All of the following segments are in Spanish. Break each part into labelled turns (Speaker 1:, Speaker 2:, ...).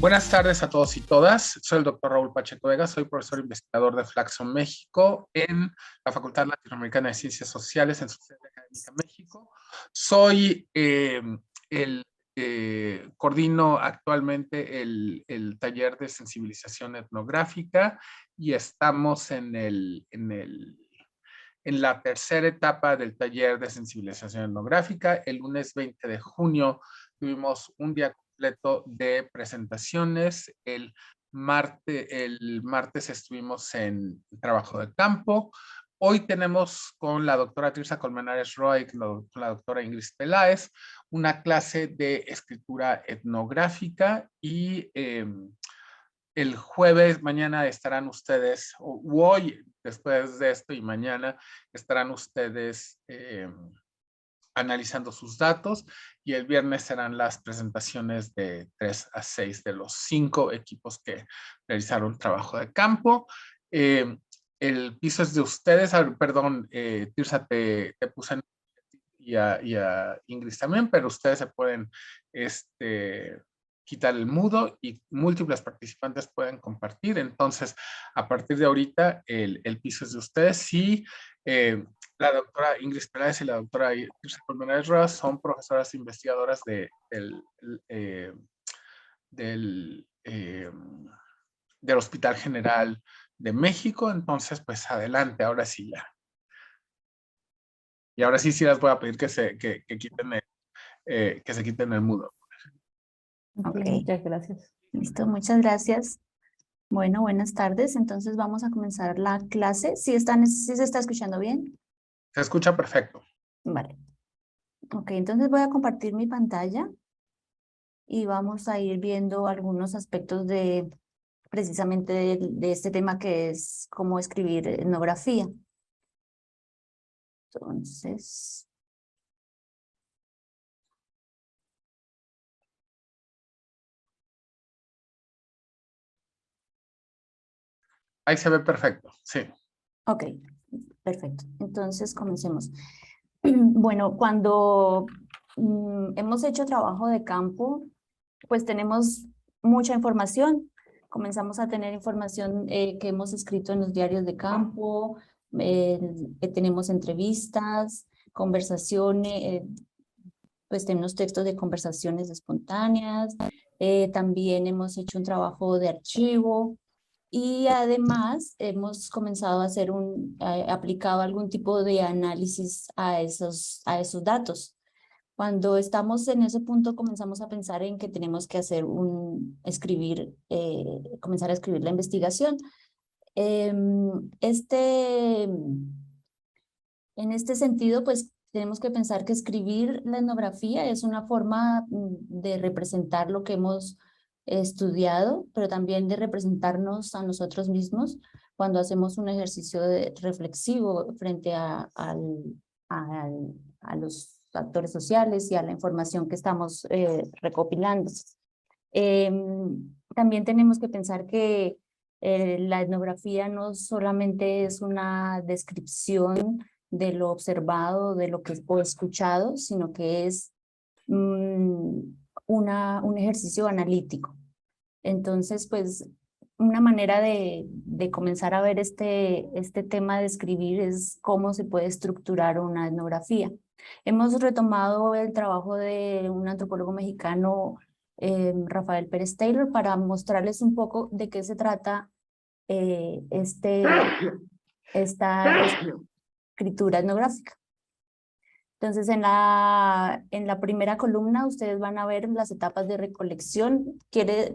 Speaker 1: Buenas tardes a todos y todas. Soy el doctor Raúl Pacheco Vega, soy profesor investigador de Flaxo México en la Facultad Latinoamericana de Ciencias Sociales en su sede académica México. Soy coordino actualmente el taller de sensibilización etnográfica y estamos en la tercera etapa del taller de sensibilización etnográfica. El lunes 20 de junio tuvimos un día completo de presentaciones. El martes estuvimos en trabajo de campo. Hoy tenemos con la doctora Tirsa Colmenares Roy, con la doctora Ingrid Peláez, una clase de escritura etnográfica y el jueves, mañana estarán ustedes, o hoy, después de esto y mañana, estarán ustedes analizando sus datos y el viernes serán las presentaciones de 3 a 6 de los 5 equipos que realizaron trabajo de campo. El piso es de ustedes, perdón, Tirsa, te puse y a Ingrid también, pero ustedes se pueden quitar el mudo y múltiples participantes pueden compartir. Entonces, a partir de ahorita, el piso es de ustedes. Sí, la doctora Ingrid Peláez y la doctora Tirsa Colmenares Roa son profesoras investigadoras del Hospital General de México. Entonces, pues adelante, ahora sí ya. Y ahora sí las voy a pedir que se quiten el mudo.
Speaker 2: Ok,
Speaker 3: Muchas gracias.
Speaker 2: listo, muchas gracias. Bueno, buenas tardes. Entonces vamos a comenzar la clase. ¿Sí se está escuchando bien?
Speaker 1: Se escucha perfecto.
Speaker 2: Vale. Ok, entonces voy a compartir mi pantalla y vamos a ir viendo algunos aspectos precisamente de este tema que es cómo escribir etnografía. Entonces,
Speaker 1: Ahí se ve perfecto, sí.
Speaker 2: ok, perfecto. Entonces comencemos. Bueno, cuando hemos hecho trabajo de campo, pues tenemos mucha información. Comenzamos a tener información que hemos escrito en los diarios de campo, tenemos entrevistas, conversaciones, pues tenemos textos de conversaciones espontáneas, también hemos hecho un trabajo de archivo y además hemos comenzado a hacer aplicado algún tipo de análisis a esos datos. Cuando estamos en ese punto, comenzamos a pensar en que tenemos que hacer comenzar a escribir la investigación. En este sentido, pues tenemos que pensar que escribir la etnografía es una forma de representar lo que hemos estudiado, pero también de representarnos a nosotros mismos cuando hacemos un ejercicio reflexivo frente a los actores sociales y a la información que estamos recopilando. También tenemos que pensar que la etnografía no solamente es una descripción de lo observado, de lo que o escuchado, sino que es un ejercicio analítico. Entonces, pues, una manera de comenzar a ver este tema de escribir es cómo se puede estructurar una etnografía. Hemos retomado el trabajo de un antropólogo mexicano, Rafael Pérez Taylor, para mostrarles un poco de qué se trata esta escritura etnográfica. Entonces, en la primera columna ustedes van a ver las etapas de recolección,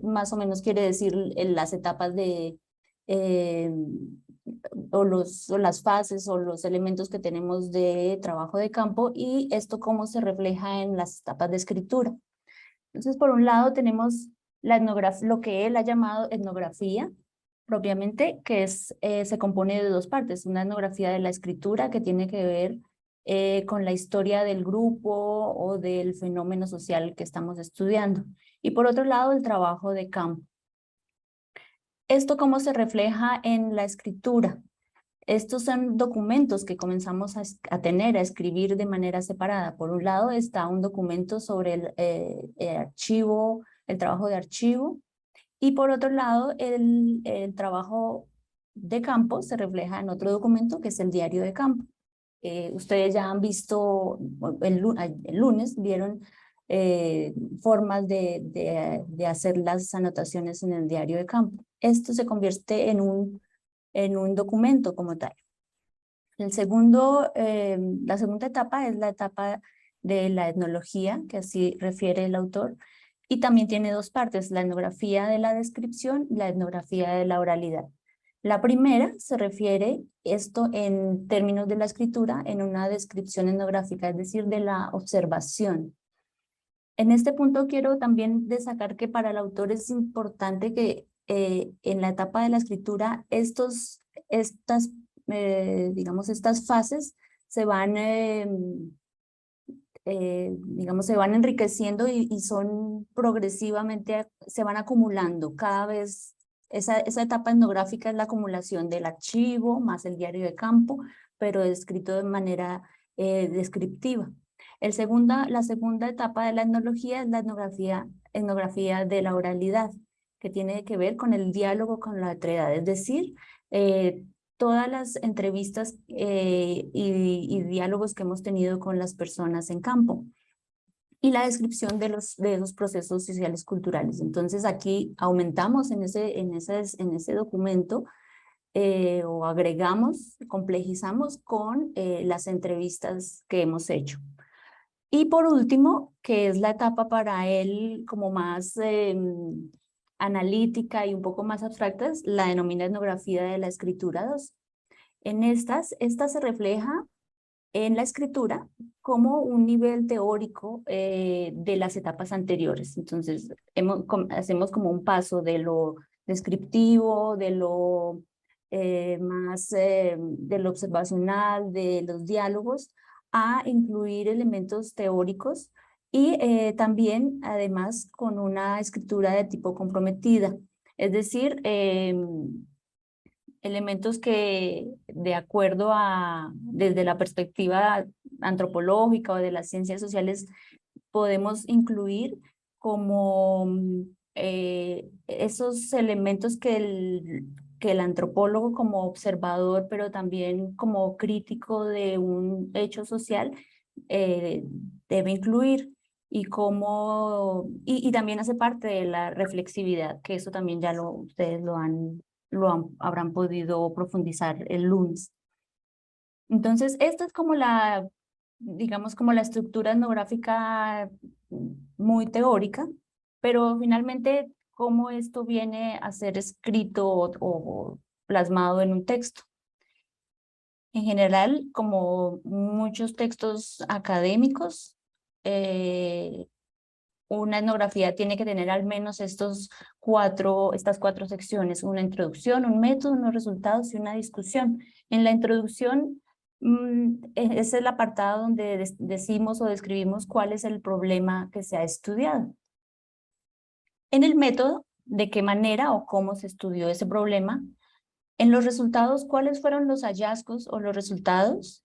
Speaker 2: más o menos quiere decir las etapas o las fases o los elementos que tenemos de trabajo de campo y esto cómo se refleja en las etapas de escritura. Entonces, por un lado tenemos lo que él ha llamado etnografía, propiamente, que se compone de dos partes, una etnografía de la escritura que tiene que ver con la historia del grupo o del fenómeno social que estamos estudiando. Y por otro lado, el trabajo de campo. ¿Esto cómo se refleja en la escritura? Estos son documentos que comenzamos a tener, a escribir de manera separada. Por un lado está un documento sobre el archivo, el trabajo de archivo, Y por otro lado, el trabajo de campo se refleja en otro documento que es el diario de campo. Ustedes ya han visto, el lunes vieron formas de hacer las anotaciones en el diario de campo. Esto se convierte en un documento como tal. La segunda etapa es la etapa de la etnología, que así refiere el autor, y también tiene dos partes, la etnografía de la descripción y la etnografía de la oralidad. La primera se refiere esto en términos de la escritura, en una descripción etnográfica, es decir, de la observación. En este punto quiero también destacar que para el autor es importante que en la etapa de la escritura digamos, estas fases se van, digamos, se van enriqueciendo y son progresivamente, se van acumulando cada vez. Esa etapa etnográfica es la acumulación del archivo más el diario de campo, pero escrito de manera descriptiva. La segunda etapa de la etnología es la etnografía de la oralidad, que tiene que ver con el diálogo con la otredad, es decir, todas las entrevistas y diálogos que hemos tenido con las personas en campo y la descripción de los procesos sociales culturales. Entonces aquí aumentamos en ese documento o agregamos, complejizamos con las entrevistas que hemos hecho. Y por último, que es la etapa para él como más analítica y un poco más abstracta, la denomina etnografía de la escritura 2. Esta se refleja en la escritura como un nivel teórico de las etapas anteriores. Entonces, hacemos como un paso de lo descriptivo, de lo de lo observacional, de los diálogos, a incluir elementos teóricos y también, además, con una escritura de tipo comprometida. Es decir, elementos que, de acuerdo desde la perspectiva antropológica o de las ciencias sociales, podemos incluir como esos elementos que el antropólogo como observador, pero también como crítico de un hecho social, eh, debe incluir. Y también hace parte de la reflexividad, que eso también ya ustedes habrán podido profundizar el lunes. Entonces, esta es como digamos, como la estructura etnográfica muy teórica, pero finalmente cómo esto viene a ser escrito o plasmado en un texto. En general, como muchos textos académicos, una etnografía tiene que tener al menos estas cuatro secciones: una introducción, un método, unos resultados y una discusión. En la introducción, es el apartado donde decimos o describimos cuál es el problema que se ha estudiado. En el método, de qué manera o cómo se estudió ese problema. En los resultados, cuáles fueron los hallazgos o los resultados.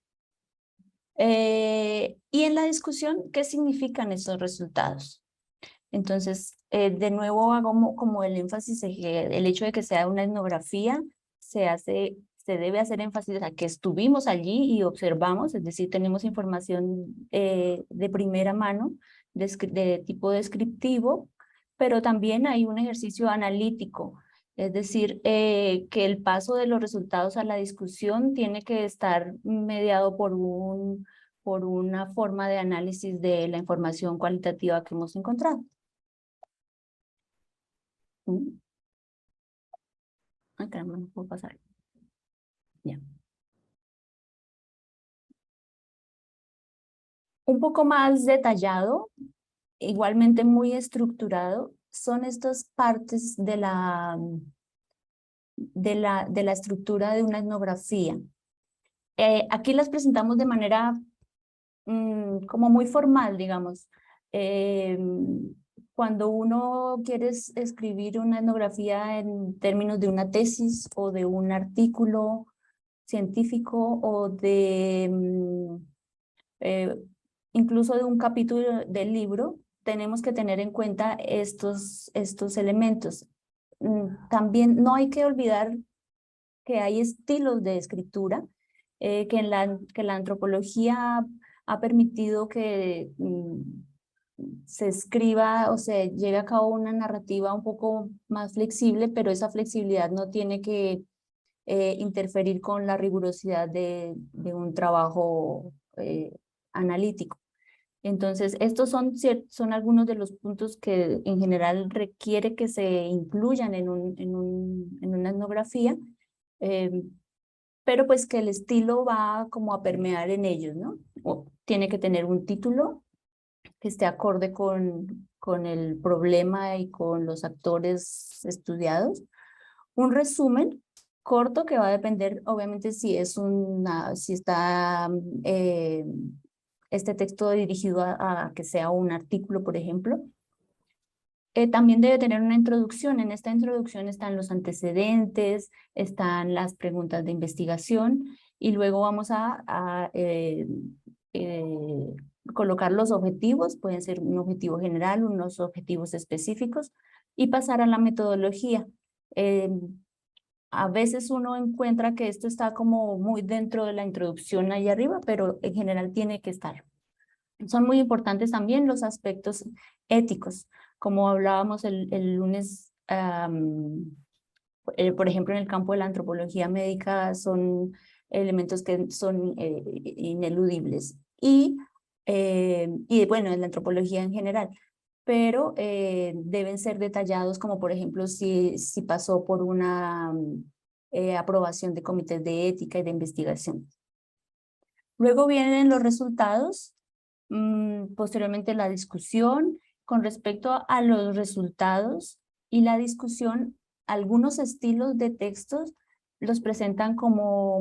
Speaker 2: Y en la discusión, ¿qué significan esos resultados? Entonces, de nuevo hago como el énfasis en que el hecho de que sea una etnografía se debe hacer énfasis a que estuvimos allí y observamos, es decir, tenemos información de primera mano, de tipo descriptivo, pero también hay un ejercicio analítico, es decir, que el paso de los resultados a la discusión tiene que estar mediado por una forma de análisis de la información cualitativa que hemos encontrado. Ay, caramba, no puedo pasar. Ya. Un poco más detallado, igualmente muy estructurado, son estas partes de la estructura de una etnografía. Aquí las presentamos de manera como muy formal, digamos. Cuando uno quiere escribir una etnografía en términos de una tesis o de un artículo científico o incluso de un capítulo del libro, tenemos que tener en cuenta estos elementos. también no hay que olvidar que hay estilos de escritura, que la antropología ha permitido que se escriba o se lleve a cabo una narrativa un poco más flexible, pero esa flexibilidad no tiene que interferir con la rigurosidad de un trabajo analítico. Entonces, estos son algunos de los puntos que en general requiere que se incluyan en una etnografía, pero pues que el estilo va como a permear en ellos, ¿no? O tiene que tener un título que esté acorde con el problema y con los actores estudiados. Un resumen corto que va a depender, obviamente, si está este texto dirigido a que sea un artículo, por ejemplo. También debe tener una introducción. En esta introducción están los antecedentes, están las preguntas de investigación y luego vamos a colocar los objetivos, pueden ser un objetivo general, unos objetivos específicos y pasar a la metodología. A veces uno encuentra que esto está como muy dentro de la introducción ahí arriba, pero en general tiene que estar. Son muy importantes también los aspectos éticos, como hablábamos el lunes, por ejemplo, en el campo de la antropología médica son elementos que son ineludibles y bueno, en la antropología en general, pero deben ser detallados como por ejemplo si pasó por una aprobación de comités de ética y de investigación. Luego vienen los resultados, posteriormente la discusión. Con respecto a los resultados y la discusión, algunos estilos de textos los presentan como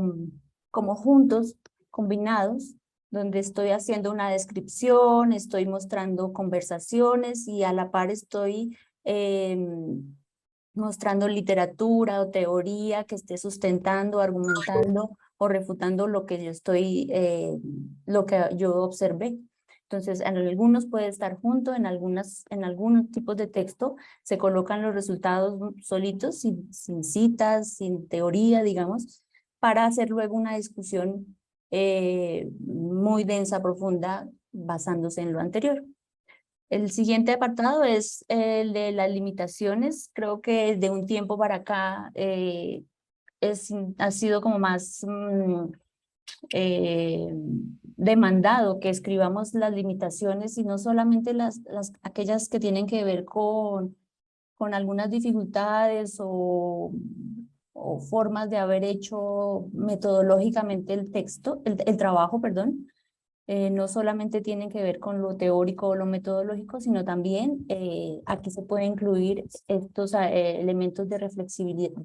Speaker 2: juntos, combinados, donde estoy haciendo una descripción, estoy mostrando conversaciones y a la par estoy mostrando literatura o teoría que esté sustentando, argumentando o refutando lo que lo que yo observé. Entonces, en algunos puede estar junto, en algunos tipos de texto se colocan los resultados solitos, sin citas, sin teoría, digamos, para hacer luego una discusión muy densa, profunda, basándose en lo anterior. El siguiente apartado es el de las limitaciones. Creo que de un tiempo para acá ha sido como más demandado que escribamos las limitaciones y no solamente aquellas que tienen que ver con algunas dificultades o formas de haber hecho metodológicamente el trabajo, perdón. No solamente tienen que ver con lo teórico o lo metodológico, sino también aquí se puede incluir estos elementos de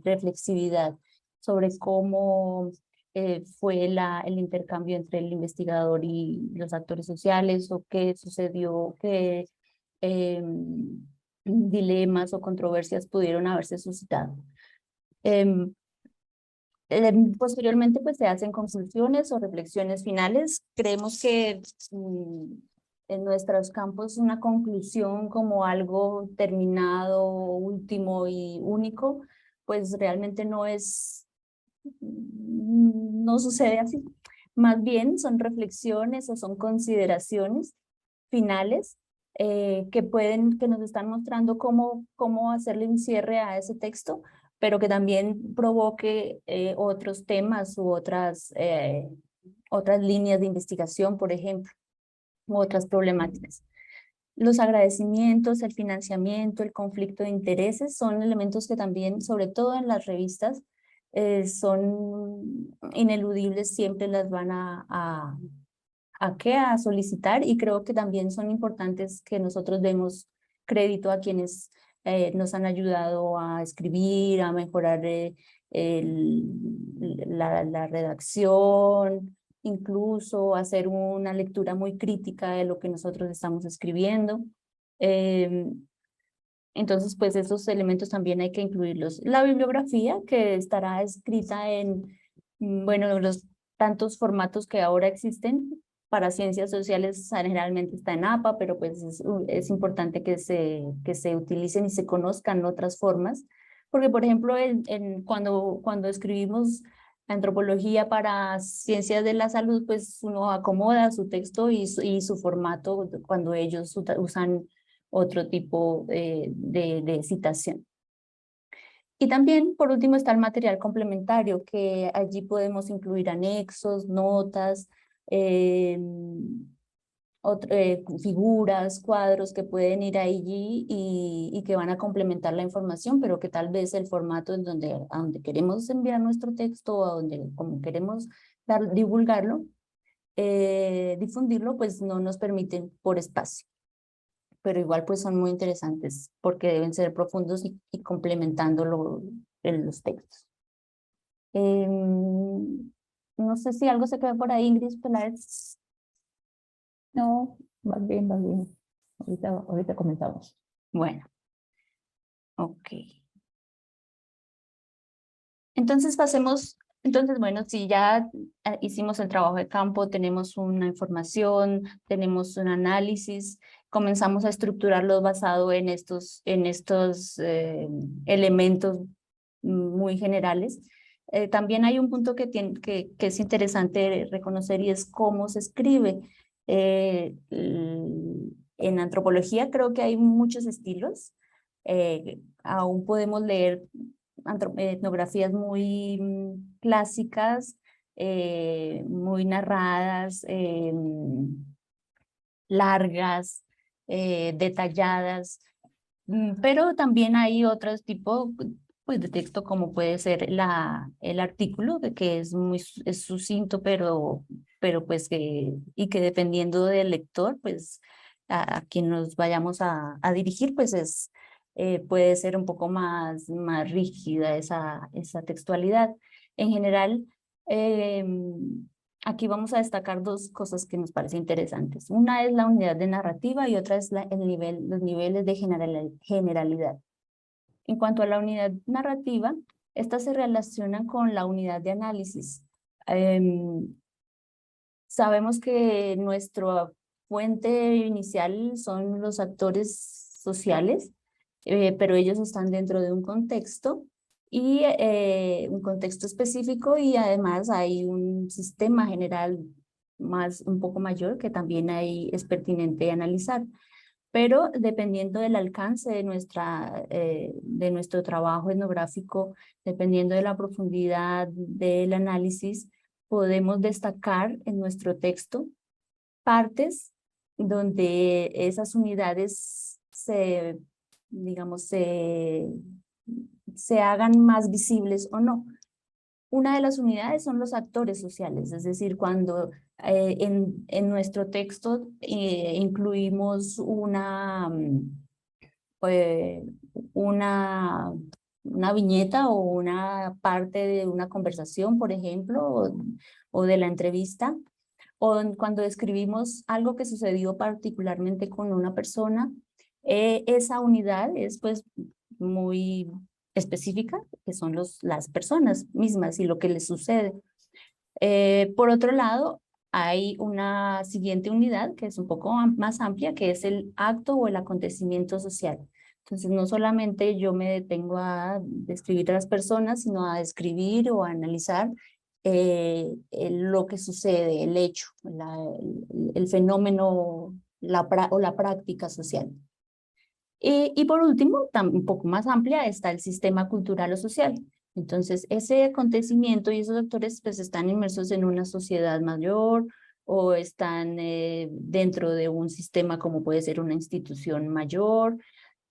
Speaker 2: reflexividad sobre cómo fue el intercambio entre el investigador y los actores sociales o qué sucedió, qué dilemas o controversias pudieron haberse suscitado. Posteriormente, pues se hacen conclusiones o reflexiones finales. Creemos que en nuestros campos una conclusión como algo terminado, último y único, pues realmente no sucede así. Más bien son reflexiones o son consideraciones finales que nos están mostrando cómo hacerle un cierre a ese texto, pero que también provoque otros temas u otras líneas de investigación, por ejemplo, u otras problemáticas. Los agradecimientos, el financiamiento, el conflicto de intereses son elementos que también, sobre todo en las revistas, son ineludibles, siempre las van a solicitar y creo que también son importantes que nosotros demos crédito a quienes nos han ayudado a escribir, a mejorar la redacción, incluso hacer una lectura muy crítica de lo que nosotros estamos escribiendo. Entonces, pues esos elementos también hay que incluirlos. La bibliografía que estará escrita en, bueno, los tantos formatos que ahora existen. Para ciencias sociales generalmente está en APA, pero pues es importante que se utilicen y se conozcan otras formas. Porque, por ejemplo, cuando escribimos antropología para ciencias de la salud, pues uno acomoda su texto y su formato cuando ellos usan otro tipo de citación. Y también, por último, está el material complementario, que allí podemos incluir anexos, notas, figuras, cuadros que pueden ir allí y que van a complementar la información, pero que tal vez el formato en a donde queremos enviar nuestro texto o a donde como queremos divulgarlo, difundirlo, pues no nos permiten por espacio. Pero igual pues son muy interesantes porque deben ser profundos y complementando en los textos. No sé si algo se quedó por ahí, Ingrid Peláez.
Speaker 3: No, más bien, más bien. Ahorita comenzamos.
Speaker 2: Bueno, ok. Entonces bueno, si ya hicimos el trabajo de campo, tenemos una información, tenemos un análisis, comenzamos a estructurarlo basado en estos elementos muy generales. También hay un punto que es interesante reconocer y es cómo se escribe. En antropología creo que hay muchos estilos. Aún podemos leer etnografías muy clásicas, muy narradas, largas, detalladas, pero también hay otros tipos pues, de texto como puede ser el artículo, que es sucinto, pero pues y que dependiendo del lector, pues a quien nos vayamos a dirigir, pues puede ser un poco más rígida esa textualidad. En general, aquí vamos a destacar dos cosas que nos parecen interesantes. Una es la unidad de narrativa y otra es los niveles de generalidad. En cuanto a la unidad narrativa, esta se relaciona con la unidad de análisis. Sabemos que nuestra fuente inicial son los actores sociales, pero ellos están dentro de un contexto y un contexto específico y además hay un sistema general un poco mayor que también es pertinente analizar. Pero dependiendo del alcance de nuestro trabajo etnográfico, dependiendo de la profundidad del análisis, podemos destacar en nuestro texto partes donde esas unidades digamos, se hagan más visibles o no. Una de las unidades son los actores sociales, es decir, cuando en nuestro texto incluimos eh, una, una viñeta o una parte de una conversación, por ejemplo, o de la entrevista, cuando escribimos algo que sucedió particularmente con una persona, esa unidad es pues muy específica, que son las personas mismas y lo que les sucede. Por otro lado, hay una siguiente unidad que es un poco más amplia, que es el acto o el acontecimiento social. Entonces, no solamente yo me detengo a describir a las personas, sino a describir o a analizar lo que sucede, el hecho, el fenómeno o la práctica social. Y por último, un poco más amplia, está el sistema cultural o social. Entonces, ese acontecimiento y esos actores pues están inmersos en una sociedad mayor o están dentro de un sistema como puede ser una institución mayor.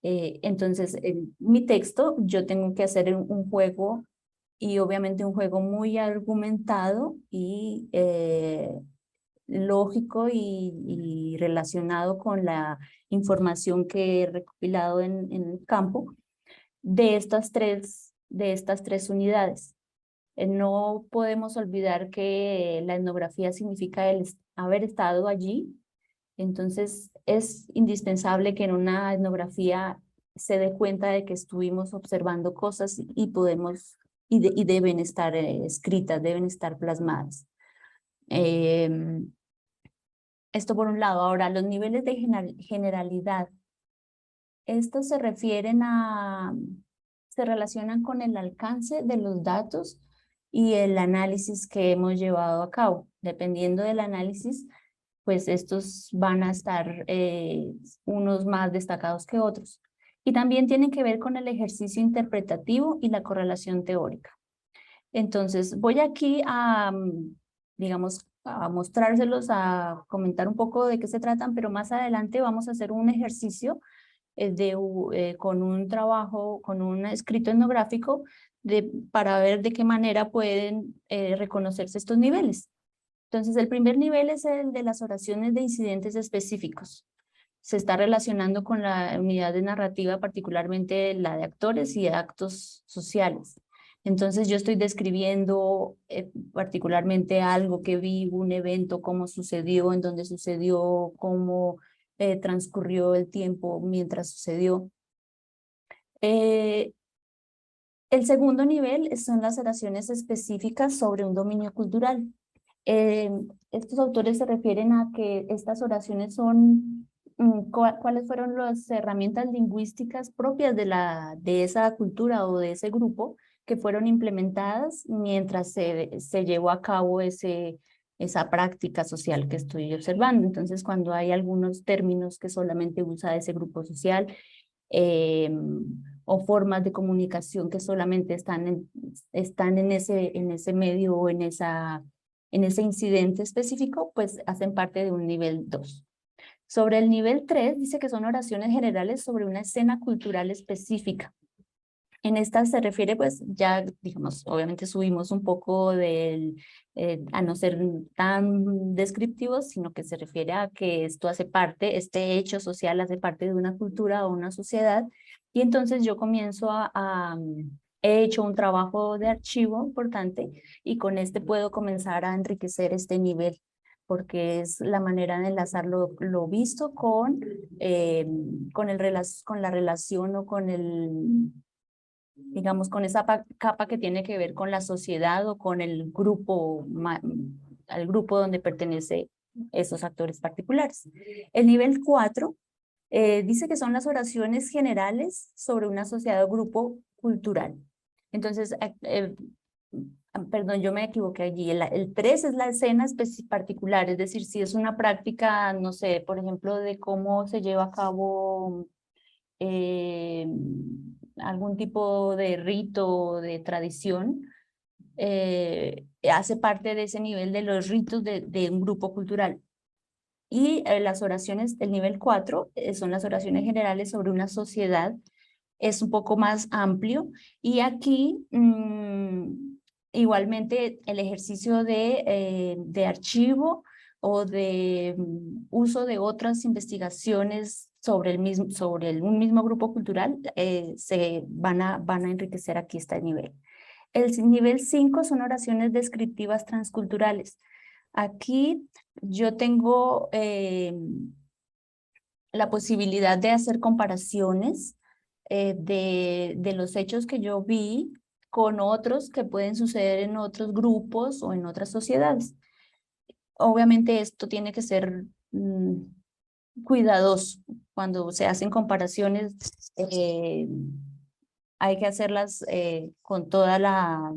Speaker 2: Entonces, en mi texto yo tengo que hacer un juego y obviamente un juego muy argumentado y lógico y relacionado con la información que he recopilado en el campo de estas tres unidades. No podemos olvidar que la etnografía significa haber estado allí, entonces es indispensable que en una etnografía se dé cuenta de que estuvimos observando cosas y deben estar escritas, deben estar plasmadas. Esto por un lado. Ahora, los niveles de generalidad. Estos se refieren se relacionan con el alcance de los datos y el análisis que hemos llevado a cabo. Dependiendo del análisis, pues estos van a estar unos más destacados que otros. Y también tienen que ver con el ejercicio interpretativo y la correlación teórica. Entonces, voy aquí a, digamos, a mostrárselos, a comentar un poco de qué se tratan, pero más adelante vamos a hacer un ejercicio con un trabajo, con un escrito etnográfico para ver de qué manera pueden reconocerse estos niveles. Entonces, el primer nivel es el de las oraciones de incidentes específicos. Se está relacionando con la unidad de narrativa, particularmente la de actores y actos sociales. Entonces, yo estoy describiendo particularmente algo que vi, un evento, cómo sucedió, en dónde sucedió, cómo transcurrió el tiempo mientras sucedió. El segundo nivel son las oraciones específicas sobre un dominio cultural. Estos autores se refieren a que estas oraciones son cuáles fueron las herramientas lingüísticas propias de esa cultura o de ese grupo que fueron implementadas mientras se llevó a cabo esa práctica social que estoy observando. Entonces, cuando hay algunos términos que solamente usa ese grupo social, o formas de comunicación que solamente están en ese medio o en ese incidente específico, pues hacen parte de un nivel 2. Sobre el nivel 3, dice que son oraciones generales sobre una escena cultural específica. En esta se refiere, pues ya, digamos, obviamente subimos un poco a no ser tan descriptivos, sino que se refiere a que esto hace parte, este hecho social hace parte de una cultura o una sociedad. Y entonces yo comienzo he hecho un trabajo de archivo importante y con este puedo comenzar a enriquecer este nivel, porque es la manera de enlazar lo visto con la relación o con digamos, con esa capa que tiene que ver con la sociedad o con el grupo, al grupo donde pertenece esos actores particulares. El nivel 4 dice que son las oraciones generales sobre una sociedad o grupo cultural. Entonces, perdón, yo me equivoqué allí. El 3 es la escena particular, es decir, si es una práctica, no sé, por ejemplo, de cómo se lleva a cabo algún tipo de rito, de tradición, hace parte de ese nivel de los ritos de un grupo cultural. Y las oraciones, el nivel 4, son las oraciones generales sobre una sociedad, es un poco más amplio. Y aquí, igualmente, el ejercicio de archivo o de uso de otras investigaciones sobre un mismo grupo cultural se van a enriquecer aquí este nivel. El nivel 5 son oraciones descriptivas transculturales. Aquí yo tengo la posibilidad de hacer comparaciones de los hechos que yo vi con otros que pueden suceder en otros grupos o en otras sociedades. Obviamente esto tiene que ser cuidadoso. Cuando se hacen comparaciones, hay que hacerlas con toda la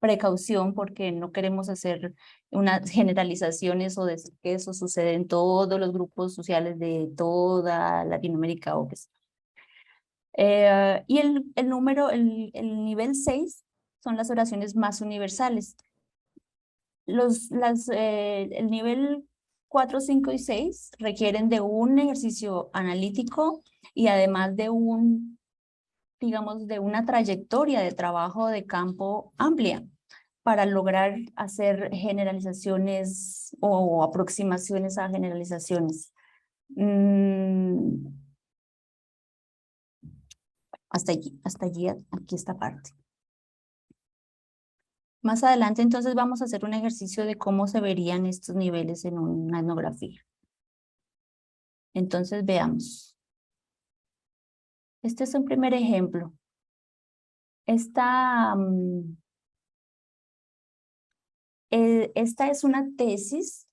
Speaker 2: precaución porque no queremos hacer unas generalizaciones o decir que eso sucede en todos los grupos sociales de toda Latinoamérica o qué sé. Y el nivel 6 son las oraciones más universales. El nivel 4, 5 y 6 requieren de un ejercicio analítico y además digamos, de una trayectoria de trabajo de campo amplia para lograr hacer generalizaciones o aproximaciones a generalizaciones. Hasta allí, aquí esta parte. Más adelante, entonces, vamos a hacer un ejercicio de cómo se verían estos niveles en una etnografía. Entonces, veamos. Este es un primer ejemplo. Esta es una tesis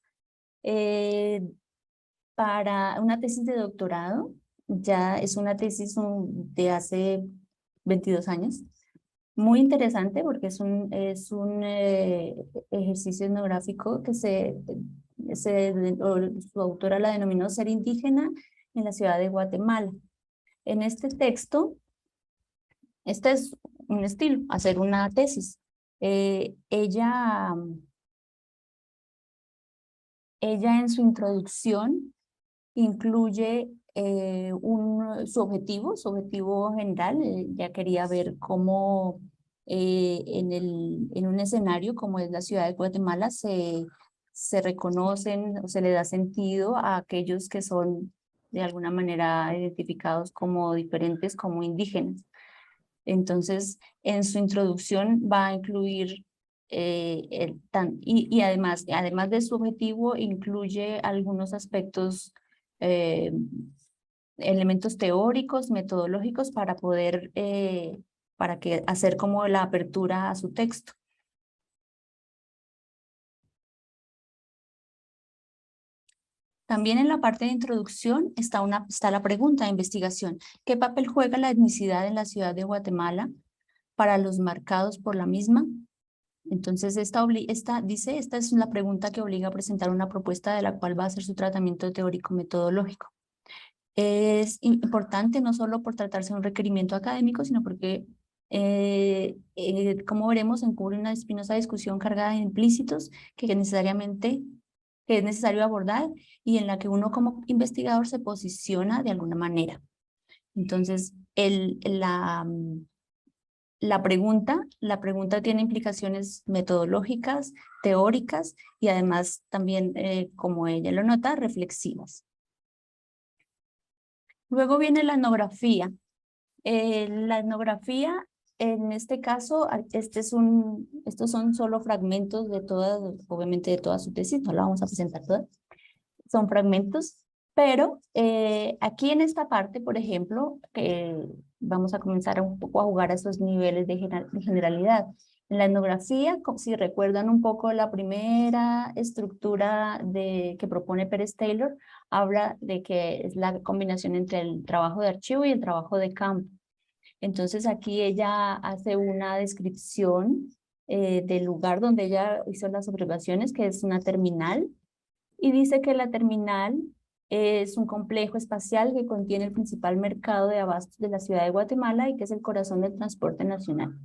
Speaker 2: para una tesis de doctorado. Ya es una tesis de hace 22 años. Muy interesante porque es un ejercicio etnográfico que su autora la denominó Ser indígena en la ciudad de Guatemala. En este texto, este es un estilo, hacer una tesis. Ella en su introducción incluye su objetivo general. Ya quería ver cómo en un escenario como es la ciudad de Guatemala se reconocen o se le da sentido a aquellos que son de alguna manera identificados como diferentes, como indígenas. Entonces, en su introducción va a incluir y además de su objetivo, incluye algunos aspectos, eh, elementos teóricos, metodológicos para poder, hacer como la apertura a su texto. También en la parte de introducción está la pregunta de investigación. ¿Qué papel juega la etnicidad en la ciudad de Guatemala para los marcados por la misma? Entonces, esta es la pregunta que obliga a presentar una propuesta de la cual va a ser su tratamiento teórico-metodológico. Es importante no solo por tratarse de un requerimiento académico, sino porque, como veremos, encubre una espinosa discusión cargada de implícitos que es necesario abordar y en la que uno como investigador se posiciona de alguna manera. Entonces, la pregunta tiene implicaciones metodológicas, teóricas y además también, como ella lo nota, reflexivas. Luego viene la etnografía. La etnografía, en este caso, estos son solo fragmentos de todas, obviamente de toda su tesis, no la vamos a presentar todas, son fragmentos, pero aquí en esta parte, por ejemplo, vamos a comenzar un poco a jugar a esos niveles de generalidad. En la etnografía, si recuerdan un poco la primera estructura que propone Pérez Taylor, habla de que es la combinación entre el trabajo de archivo y el trabajo de campo. Entonces aquí ella hace una descripción del lugar donde ella hizo las observaciones, que es una terminal, y dice que la terminal es un complejo espacial que contiene el principal mercado de abastos de la ciudad de Guatemala y que es el corazón del transporte nacional.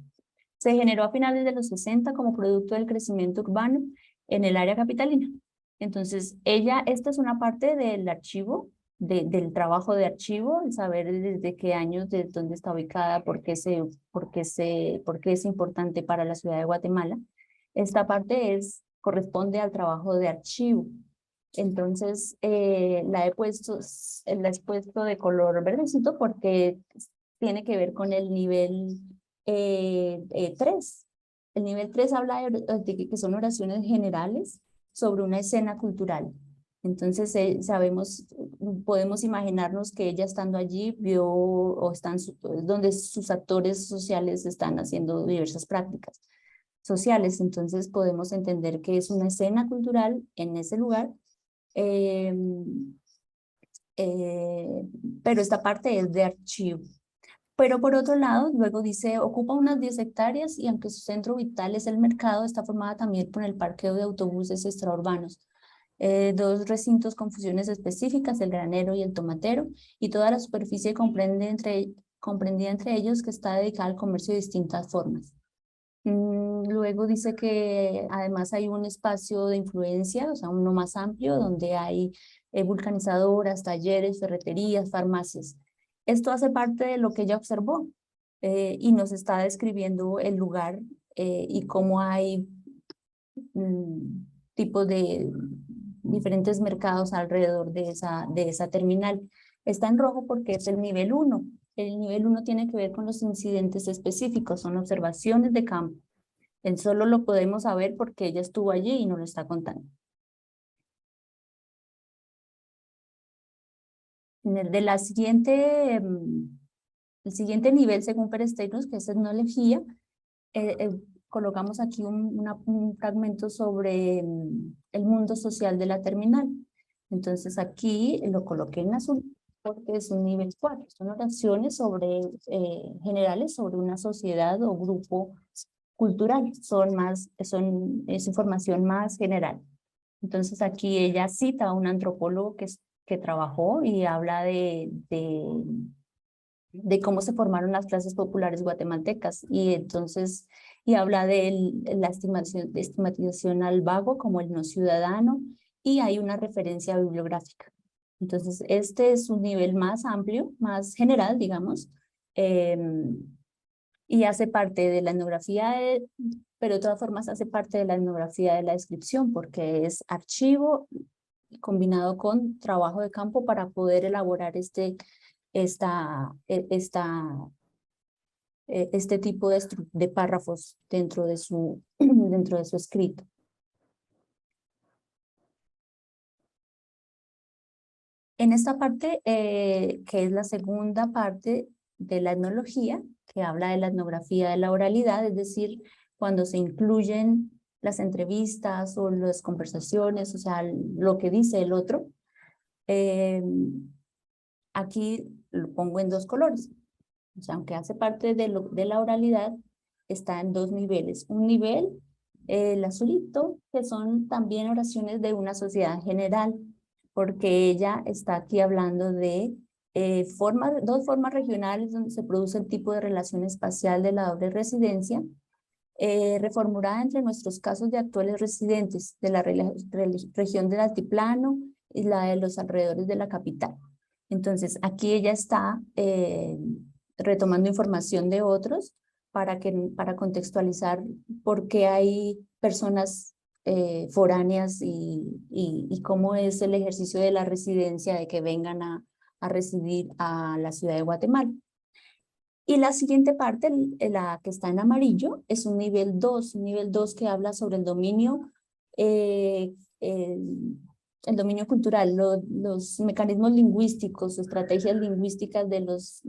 Speaker 2: Se generó a finales de los 60 como producto del crecimiento urbano en el área capitalina. Entonces, esta es una parte del archivo, del trabajo de archivo, el saber desde qué años, de dónde está ubicada, por qué es importante para la ciudad de Guatemala. Esta parte corresponde al trabajo de archivo. Entonces, la he puesto de color verdecito porque tiene que ver con el nivel 3. El nivel 3 habla de que son oraciones generales sobre una escena cultural. Entonces, podemos imaginarnos que ella estando allí vio o donde sus actores sociales están haciendo diversas prácticas sociales. Entonces, podemos entender que es una escena cultural en ese lugar. Pero esta parte es de archivo. Pero por otro lado, luego dice, ocupa unas 10 hectáreas y aunque su centro vital es el mercado, está formada también por el parqueo de autobuses extraurbanos. 2 recintos con funciones específicas, el granero y el tomatero, y toda la superficie comprendida entre ellos que está dedicada al comercio de distintas formas. Luego dice que además hay un espacio de influencia, o sea, uno más amplio, donde hay vulcanizadoras, talleres, ferreterías, farmacias. Esto hace parte de lo que ella observó y nos está describiendo el lugar y cómo hay tipos de diferentes mercados alrededor de esa terminal. Está en rojo porque es el nivel 1. El nivel 1 tiene que ver con los incidentes específicos, son observaciones de campo. Solo lo podemos saber porque ella estuvo allí y nos lo está contando. El siguiente nivel, según Pérez Taylor, que es etnología, colocamos aquí un fragmento sobre el mundo social de la terminal. Entonces aquí lo coloqué en azul porque es un nivel 4. Son oraciones sobre, generales sobre una sociedad o grupo cultural. Es información más general. Entonces aquí ella cita a un antropólogo que trabajó y habla de cómo se formaron las clases populares guatemaltecas y entonces habla de la estigmatización al vago como el no ciudadano y hay una referencia bibliográfica. Entonces este es un nivel más amplio, más general, digamos, y hace parte de la etnografía, pero de todas formas hace parte de la etnografía de la descripción porque es archivo combinado con trabajo de campo para poder elaborar este tipo de párrafos dentro de su escrito. En esta parte, que es la segunda parte de la etnología, que habla de la etnografía de la oralidad, es decir, cuando se incluyen las entrevistas o las conversaciones, o sea, lo que dice el otro, aquí lo pongo en 2 colores. O sea, aunque hace parte de la oralidad, está en 2 niveles. Un nivel, el azulito, que son también oraciones de una sociedad general, porque ella está aquí hablando de 2 formas regionales donde se produce el tipo de relación espacial de la doble residencia, reformulada entre nuestros casos de actuales residentes de la región del altiplano y la de los alrededores de la capital. Entonces, aquí ella está retomando información de otros para contextualizar por qué hay personas foráneas y cómo es el ejercicio de la residencia de que vengan a residir a la ciudad de Guatemala. Y la siguiente parte, la que está en amarillo, es un nivel 2 que habla sobre el dominio cultural, los mecanismos lingüísticos, estrategias lingüísticas de los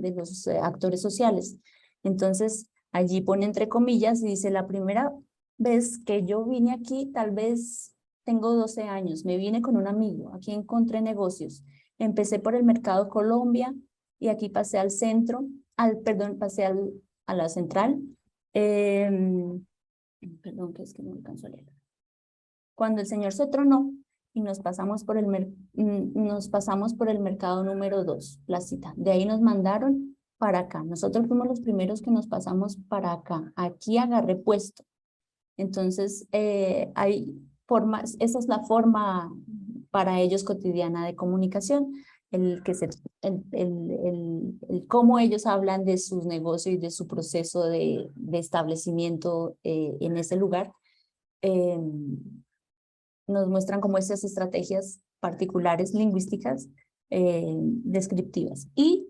Speaker 2: actores sociales. Entonces, allí pone entre comillas y dice, la primera vez que yo vine aquí, tal vez tengo 12 años, me vine con un amigo, aquí encontré negocios. Empecé por el Mercado Colombia y aquí pasé al centro, pasé a la central. Perdón, que es que no alcanzo a leer. Cuando el señor se tronó y nos pasamos por el mercado número 2, la cita. De ahí nos mandaron para acá. Nosotros fuimos los primeros que nos pasamos para acá. Aquí agarré puesto. Entonces, hay formas, esa es la forma para ellos cotidiana de comunicación, cómo ellos hablan de sus negocios y de su proceso de establecimiento en ese lugar. Nos muestran como esas estrategias particulares lingüísticas descriptivas. Y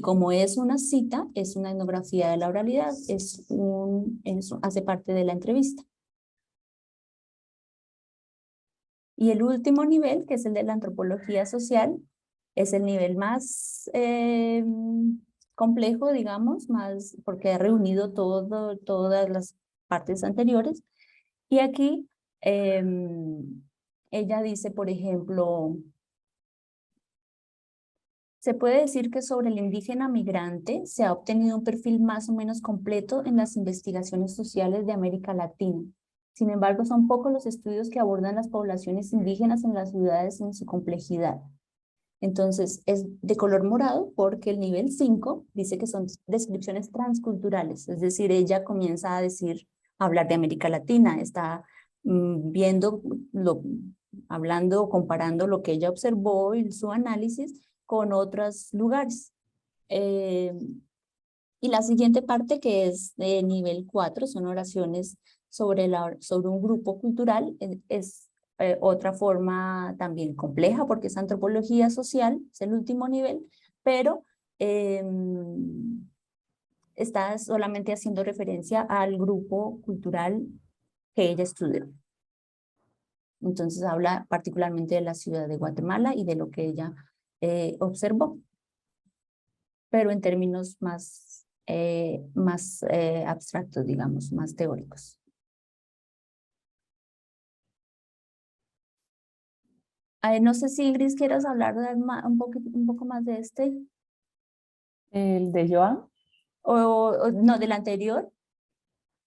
Speaker 2: como es una cita, es una etnografía de la oralidad, hace parte de la entrevista. Y el último nivel, que es el de la antropología social, es el nivel más complejo, digamos, porque ha reunido todas las partes anteriores. Y aquí ella dice, por ejemplo, se puede decir que sobre el indígena migrante se ha obtenido un perfil más o menos completo en las investigaciones sociales de América Latina. Sin embargo, son pocos los estudios que abordan las poblaciones indígenas en las ciudades en su complejidad. Entonces, es de color morado porque el nivel 5 dice que son descripciones transculturales, es decir, ella comienza a hablar de América Latina, está hablando, comparando lo que ella observó y su análisis con otros lugares. Y la siguiente parte, que es de nivel 4, son oraciones sobre un grupo cultural, es otra forma también compleja porque es antropología social, es el último nivel, pero está solamente haciendo referencia al grupo cultural que ella estudió. Entonces habla particularmente de la ciudad de Guatemala y de lo que ella observó, pero en términos más abstractos, digamos, más teóricos. No sé si Gris quieres hablar un poco más de este,
Speaker 3: ¿El de Joan?
Speaker 2: no, del anterior.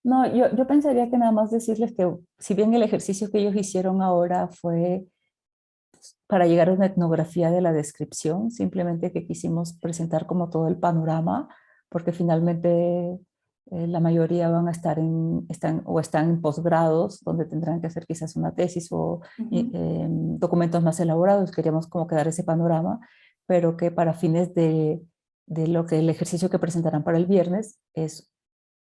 Speaker 3: No, yo pensaría que nada más decirles que si bien el ejercicio que ellos hicieron ahora fue para llegar a una etnografía de la descripción, simplemente que quisimos presentar como todo el panorama, porque finalmente la mayoría van a estar están en posgrados, donde tendrán que hacer quizás una tesis o documentos más elaborados. Queríamos como quedar ese panorama, pero que para fines de lo que el ejercicio que presentarán para el viernes es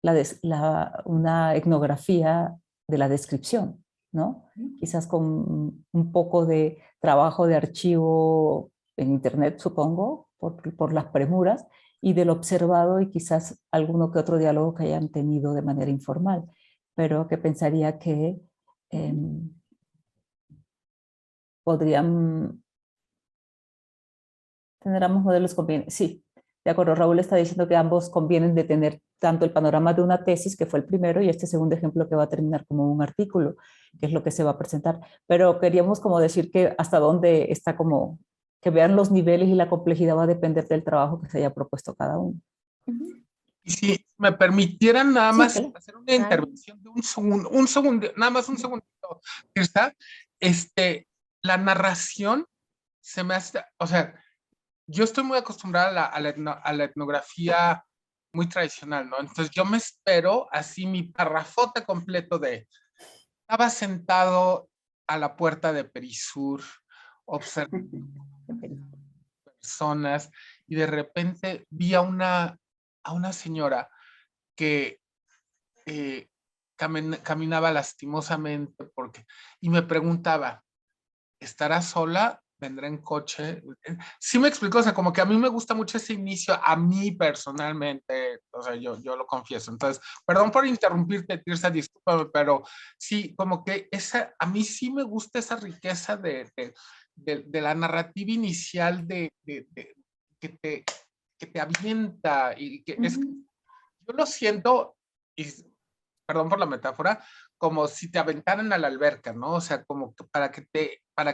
Speaker 3: una etnografía de la descripción, ¿no? Quizás con un poco de trabajo de archivo en internet, supongo, por las premuras, y del observado y quizás alguno que otro diálogo que hayan tenido de manera informal, pero que pensaría que podrían tener ambos modelos convienen. Sí, de acuerdo, Raúl está diciendo que ambos convienen de tener tanto el panorama de una tesis, que fue el primero, y este segundo ejemplo que va a terminar como un artículo, que es lo que se va a presentar. Pero queríamos como decir que hasta dónde está como, que vean los niveles y la complejidad va a depender del trabajo que se haya propuesto cada uno.
Speaker 1: Y si me permitieran nada
Speaker 3: Sí,
Speaker 1: más
Speaker 3: claro.
Speaker 1: hacer una intervención de un segundo, nada más un segundito, Tirsa, la narración se me hace, o sea, yo estoy muy acostumbrada a la etnografía muy tradicional, ¿no? Entonces yo me espero así mi parrafote completo de, estaba sentado a la puerta de Perisur, observando personas, y de repente vi a una señora que caminaba lastimosamente y me preguntaba, ¿estará sola? ¿Vendrá en coche? Sí me explico, o sea, como que a mí me gusta mucho ese inicio, a mí personalmente, o sea, yo lo confieso. Entonces, perdón por interrumpirte, Tirsa, discúlpame, pero sí, como que a mí sí me gusta esa riqueza de la narrativa inicial que te avienta y que es, yo lo siento, y perdón por la metáfora, como si te aventaran a la alberca, ¿no? O sea, como que para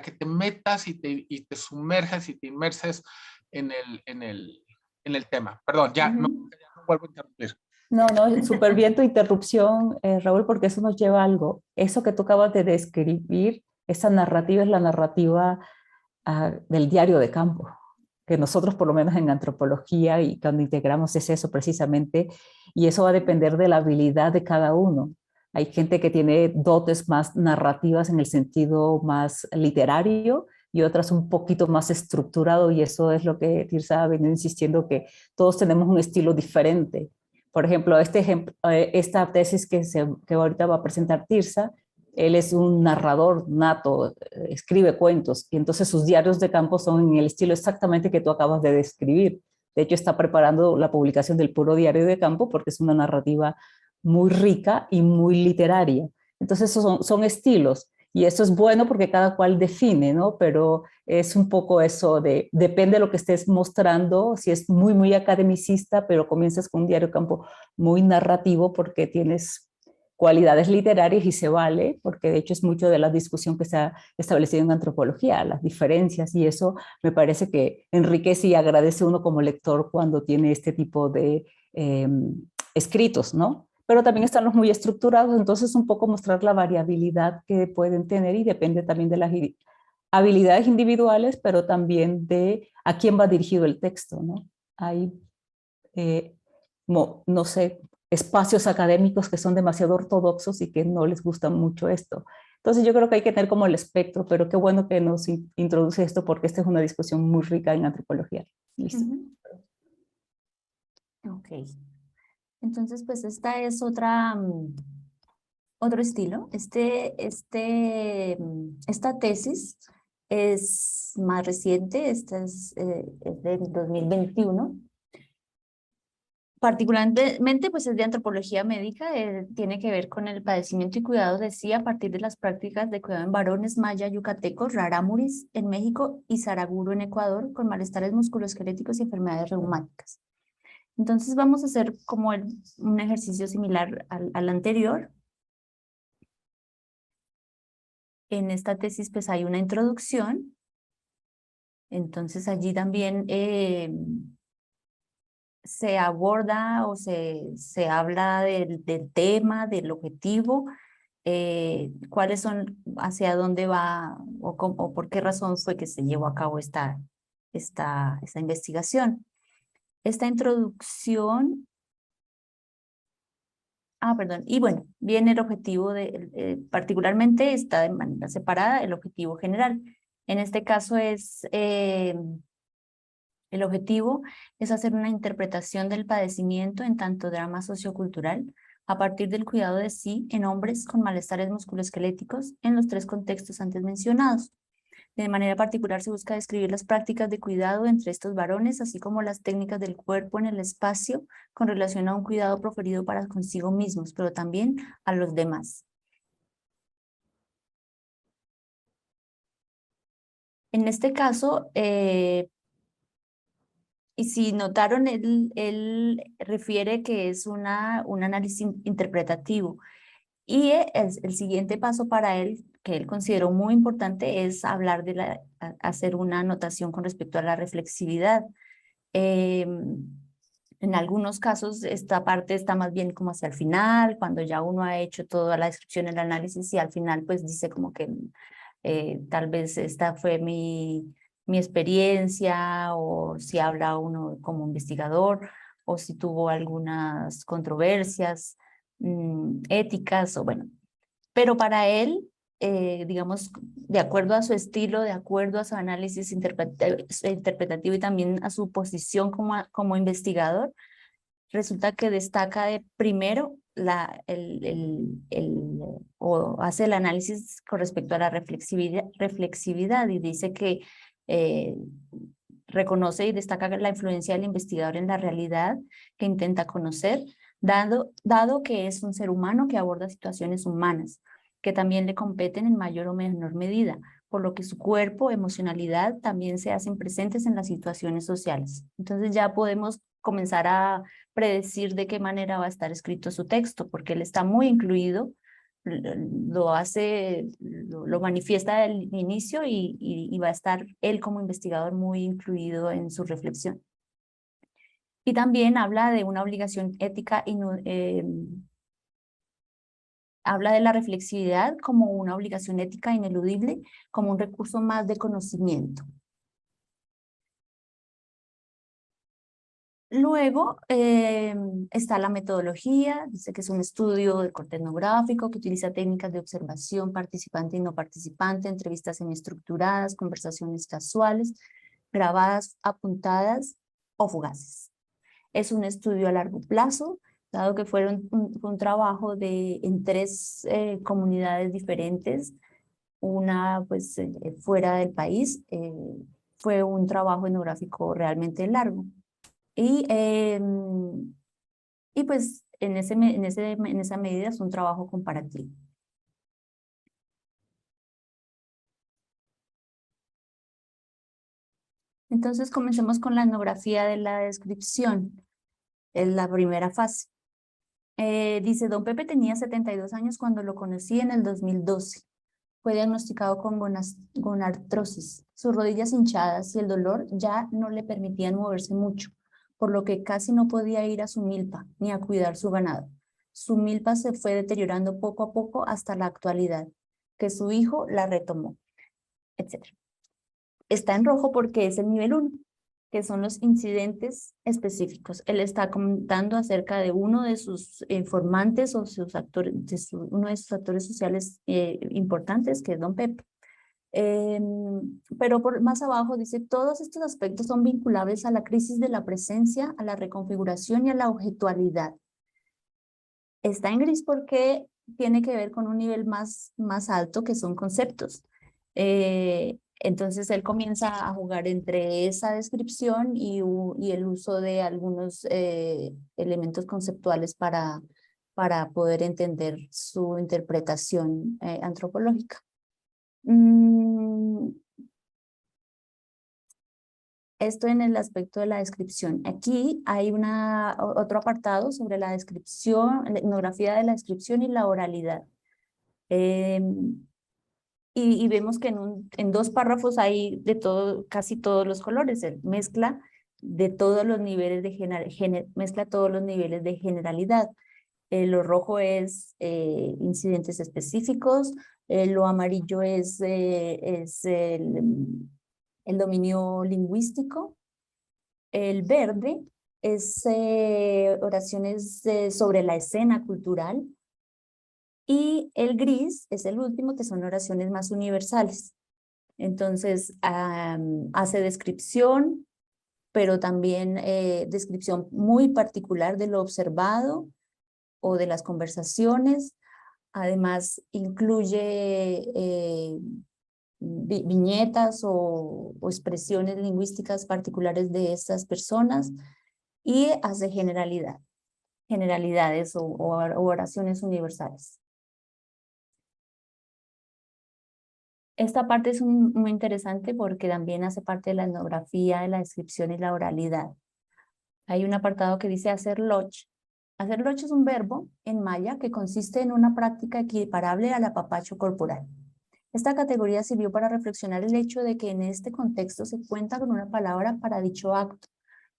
Speaker 1: que te metas y te sumerjas y te inmerses en el tema. Perdón, ya no vuelvo a interrumpir.
Speaker 3: No, no, súper bien tu interrupción, Raúl, porque eso nos lleva a algo. Eso que tú acabas de describir, esa narrativa es la narrativa del diario de campo, que nosotros por lo menos en antropología y cuando integramos es eso precisamente, y eso va a depender de la habilidad de cada uno. Hay gente que tiene dotes más narrativas en el sentido más literario y otras un poquito más estructurado, y eso es lo que Tirsa ha venido insistiendo, que todos tenemos un estilo diferente. Por ejemplo, esta tesis que ahorita va a presentar Tirsa, él es un narrador nato, escribe cuentos, y entonces sus diarios de campo son en el estilo exactamente que tú acabas de describir. De hecho, está preparando la publicación del puro diario de campo porque es una narrativa muy rica y muy literaria. Entonces, esos son estilos, y eso es bueno porque cada cual define, ¿no? Pero es un poco eso depende de lo que estés mostrando, si es muy, muy academicista, pero comienzas con un diario de campo muy narrativo porque tienes cualidades literarias y se vale, porque de hecho es mucho de la discusión que se ha establecido en antropología, las diferencias, y eso me parece que enriquece y agradece uno como lector cuando tiene este tipo de escritos, ¿no? Pero también están los muy estructurados, entonces un poco mostrar la variabilidad que pueden tener, y depende también de las habilidades individuales, pero también de a quién va dirigido el texto, ¿no? Hay, no sé, espacios académicos que son demasiado ortodoxos y que no les gusta mucho esto. Entonces yo creo que hay que tener como el espectro, pero qué bueno que nos introduce esto porque esta es una discusión muy rica en antropología. Listo.
Speaker 2: Ok. Entonces, pues esta es otro estilo. Esta tesis es más reciente, esta es del 2021. Particularmente, pues es de antropología médica, tiene que ver con el padecimiento y cuidado de sí a partir de las prácticas de cuidado en varones maya yucatecos, rarámuris en México y saraguro en Ecuador, con malestares musculoesqueléticos y enfermedades reumáticas. Entonces vamos a hacer como un ejercicio similar al anterior. En esta tesis pues hay una introducción Entonces allí también se aborda o se habla del tema, del objetivo, cuáles son, hacia dónde va o por qué razón fue que se llevó a cabo esta investigación. Esta introducción, perdón, y bueno, viene el objetivo particularmente está de manera separada el objetivo general. En este caso el objetivo es hacer una interpretación del padecimiento en tanto drama sociocultural a partir del cuidado de sí en hombres con malestares musculoesqueléticos en los 3 contextos antes mencionados. De manera particular se busca describir las prácticas de cuidado entre estos varones, así como las técnicas del cuerpo en el espacio con relación a un cuidado proferido para consigo mismos, pero también a los demás. En este caso, y si notaron, él refiere que es un análisis interpretativo. Y el siguiente paso para él, que él consideró muy importante, es hablar hacer una anotación con respecto a la reflexividad. En algunos casos esta parte está más bien como hacia el final, cuando ya uno ha hecho toda la descripción, el análisis, y al final pues dice como que tal vez esta fue mi experiencia, o si habla uno como investigador, o si tuvo algunas controversias éticas, o bueno. Pero para él, digamos, de acuerdo a su estilo, de acuerdo a su análisis interpretativo y también a su posición como investigador, resulta que destaca primero o hace el análisis con respecto a la reflexividad y dice que reconoce y destaca la influencia del investigador en la realidad que intenta conocer, dado que es un ser humano que aborda situaciones humanas, que también le competen en mayor o menor medida, por lo que su cuerpo, emocionalidad también se hacen presentes en las situaciones sociales. Entonces ya podemos comenzar a predecir de qué manera va a estar escrito su texto, porque él está muy incluido, lo manifiesta al inicio y va a estar él como investigador muy incluido en su reflexión. Y también habla de una obligación ética habla de la reflexividad como una obligación ética ineludible, como un recurso más de conocimiento. Luego está la metodología, dice que es un estudio de corte etnográfico que utiliza técnicas de observación participante y no participante, entrevistas semiestructuradas, conversaciones casuales, grabadas, apuntadas o fugaces. Es un estudio a largo plazo, dado que fue un trabajo en 3 comunidades diferentes, una pues fuera del país, fue un trabajo etnográfico realmente largo. Y pues en esa medida es un trabajo comparativo. Entonces comencemos con la etnografía de la descripción, en la primera fase. Dice, don Pepe tenía 72 años cuando lo conocí en el 2012. Fue diagnosticado con gonartrosis. Sus rodillas hinchadas y el dolor ya no le permitían moverse mucho, por lo que casi no podía ir a su milpa ni a cuidar su ganado. Su milpa se fue deteriorando poco a poco hasta la actualidad, que su hijo la retomó, etc. Está en rojo porque es el nivel 1, que son los incidentes específicos. Él está contando acerca de uno de sus informantes o uno de sus actores sociales importantes, que es don Pepe. Pero más abajo dice, todos estos aspectos son vinculables a la crisis de la presencia, a la reconfiguración y a la objetualidad. Está en gris porque tiene que ver con un nivel más alto, que son conceptos. Entonces él comienza a jugar entre esa descripción y el uso de algunos elementos conceptuales para poder entender su interpretación antropológica. Esto en el aspecto de la descripción. Aquí hay otro apartado sobre la descripción, la etnografía de la descripción y la oralidad. y vemos que en 2 párrafos hay de todo, casi todos los colores, mezcla de todos los niveles de mezcla todos los niveles de generalidad. Lo rojo es incidentes específicos, lo amarillo es el dominio lingüístico, el verde es oraciones sobre la escena cultural, y el gris es el último, que son oraciones más universales. Entonces, hace descripción, pero también descripción muy particular de lo observado o de las conversaciones. Además, incluye viñetas o expresiones lingüísticas particulares de estas personas, y hace generalidades o oraciones universales. Esta parte es muy interesante porque también hace parte de la etnografía, de la descripción y la oralidad. Hay un apartado que dice hacer loch. Hacer loch es un verbo en maya que consiste en una práctica equiparable al apapacho corporal. Esta categoría sirvió para reflexionar el hecho de que en este contexto se cuenta con una palabra para dicho acto.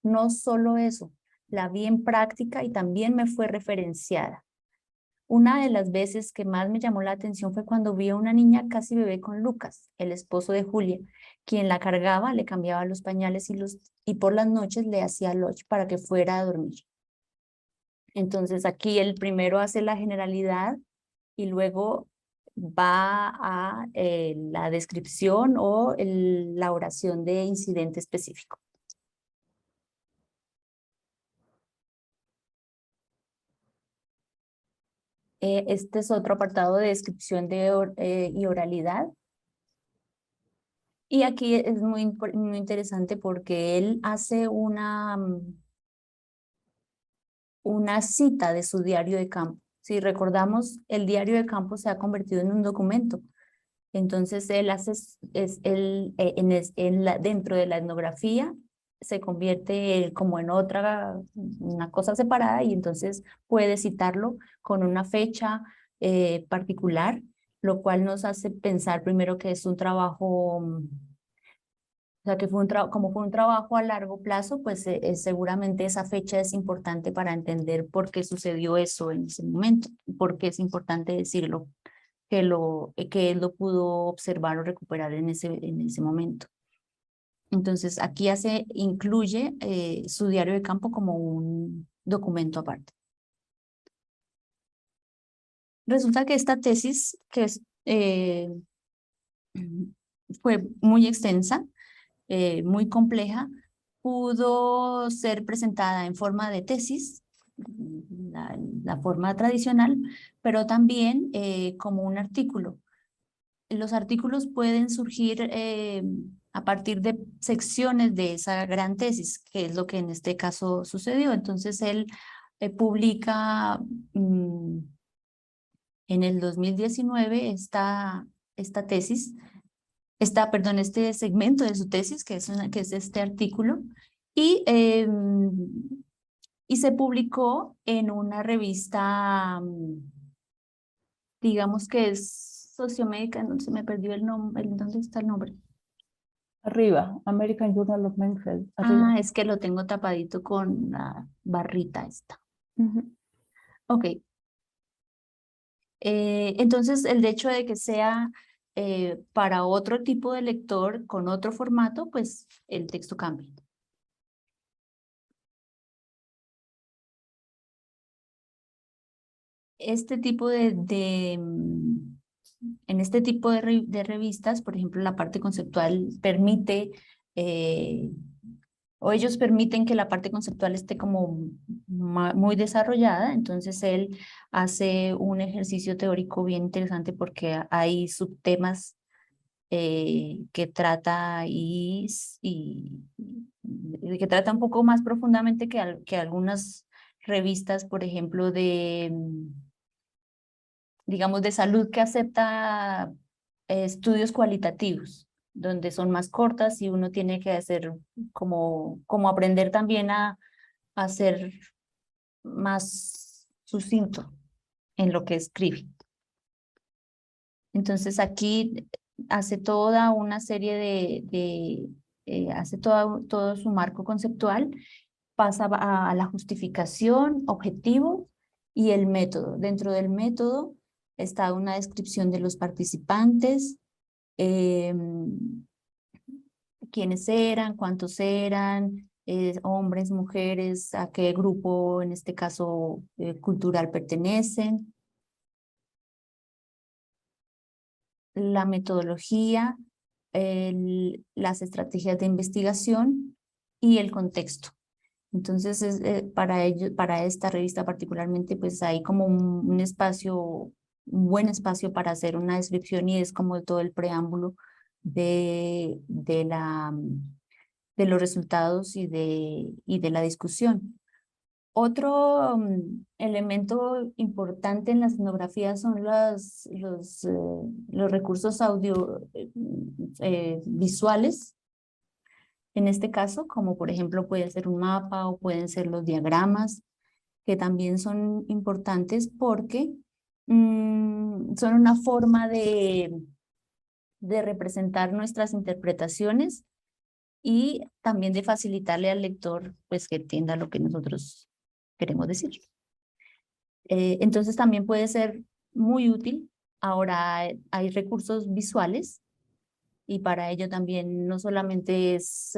Speaker 2: No solo eso, la vi en práctica y también me fue referenciada. Una de las veces que más me llamó la atención fue cuando vi a una niña casi bebé con Lucas, el esposo de Julia, quien la cargaba, le cambiaba los pañales y por las noches le hacía loch para que fuera a dormir. Entonces aquí el primero hace la generalidad y luego va a la descripción o la oración de incidente específico. Este es otro apartado de descripción y oralidad. Y aquí es muy interesante porque él hace una cita de su diario de campo. Si recordamos, el diario de campo se ha convertido en un documento. Entonces él hace, dentro de la etnografía, se convierte como en una cosa separada, y entonces puede citarlo con una fecha particular, lo cual nos hace pensar primero que es un trabajo, o sea, que como fue un trabajo a largo plazo, pues seguramente esa fecha es importante para entender por qué sucedió eso en ese momento, por qué es importante decirlo, que él lo pudo observar o recuperar en ese momento. Entonces, aquí incluye su diario de campo como un documento aparte. Resulta que esta tesis, que fue muy extensa, muy compleja, pudo ser presentada en forma de tesis, la forma tradicional, pero también como un artículo. Los artículos pueden surgir a partir de secciones de esa gran tesis, que es lo que en este caso sucedió. Entonces él publica en el 2019 esta tesis, este segmento de su tesis, que es este artículo, y se publicó en una revista, digamos que es sociomédica, no se me perdió el nombre, ¿dónde está el nombre?
Speaker 3: Arriba, American Journal of Mental Health. Arriba.
Speaker 2: Es que lo tengo tapadito con la barrita esta.
Speaker 3: Uh-huh.
Speaker 2: Ok. Entonces, el hecho de que sea para otro tipo de lector con otro formato, pues el texto cambia. Este tipo en este tipo de revistas, por ejemplo, la parte conceptual permite, o ellos permiten que la parte conceptual esté como muy desarrollada. Entonces él hace un ejercicio teórico bien interesante porque hay subtemas que trata que trata un poco más profundamente que algunas revistas, por ejemplo, digamos, de salud, que acepta estudios cualitativos, donde son más cortas y uno tiene que hacer como aprender también a ser más sucinto en lo que escribe. Entonces aquí hace toda una serie hace todo su marco conceptual, pasa a la justificación, objetivo y el método. Dentro del método está una descripción de los participantes, quiénes eran, cuántos eran, hombres, mujeres, a qué grupo, en este caso, cultural pertenecen, la metodología, las estrategias de investigación y el contexto. Entonces, para esta revista particularmente, pues hay como un espacio, un buen espacio para hacer una descripción, y es como todo el preámbulo de los resultados y de la discusión. Otro elemento importante en las etnografías son los recursos visuales. En este caso, como por ejemplo puede ser un mapa o pueden ser los diagramas, que también son importantes porque son una forma de representar nuestras interpretaciones y también de facilitarle al lector pues que entienda lo que nosotros queremos decir. Entonces también puede ser muy útil. Ahora hay recursos visuales, y para ello también no solamente es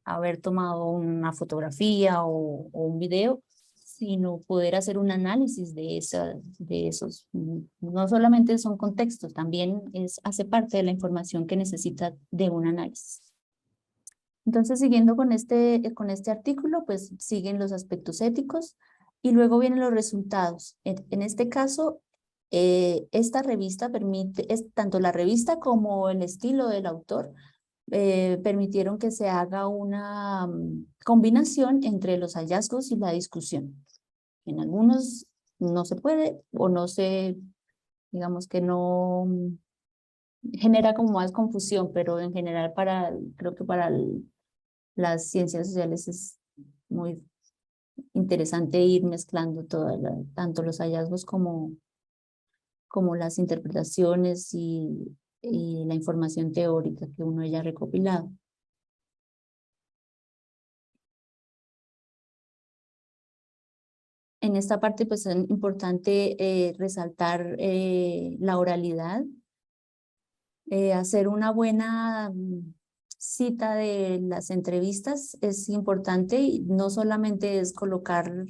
Speaker 2: haber tomado una fotografía o un video, sino poder hacer un análisis de esos. No solamente son contextos, también hace parte de la información que necesita de un análisis. Entonces, siguiendo con este artículo, pues siguen los aspectos éticos y luego vienen los resultados. En este caso, esta revista permite, tanto la revista como el estilo del autor, permitieron que se haga una combinación entre los hallazgos y la discusión. En algunos no se puede o no se, digamos que no genera como más confusión, pero en general creo que para las ciencias sociales es muy interesante ir mezclando tanto los hallazgos como las interpretaciones y la información teórica que uno haya recopilado. En esta parte pues es importante resaltar la oralidad, hacer una buena cita de las entrevistas es importante, y no solamente es colocar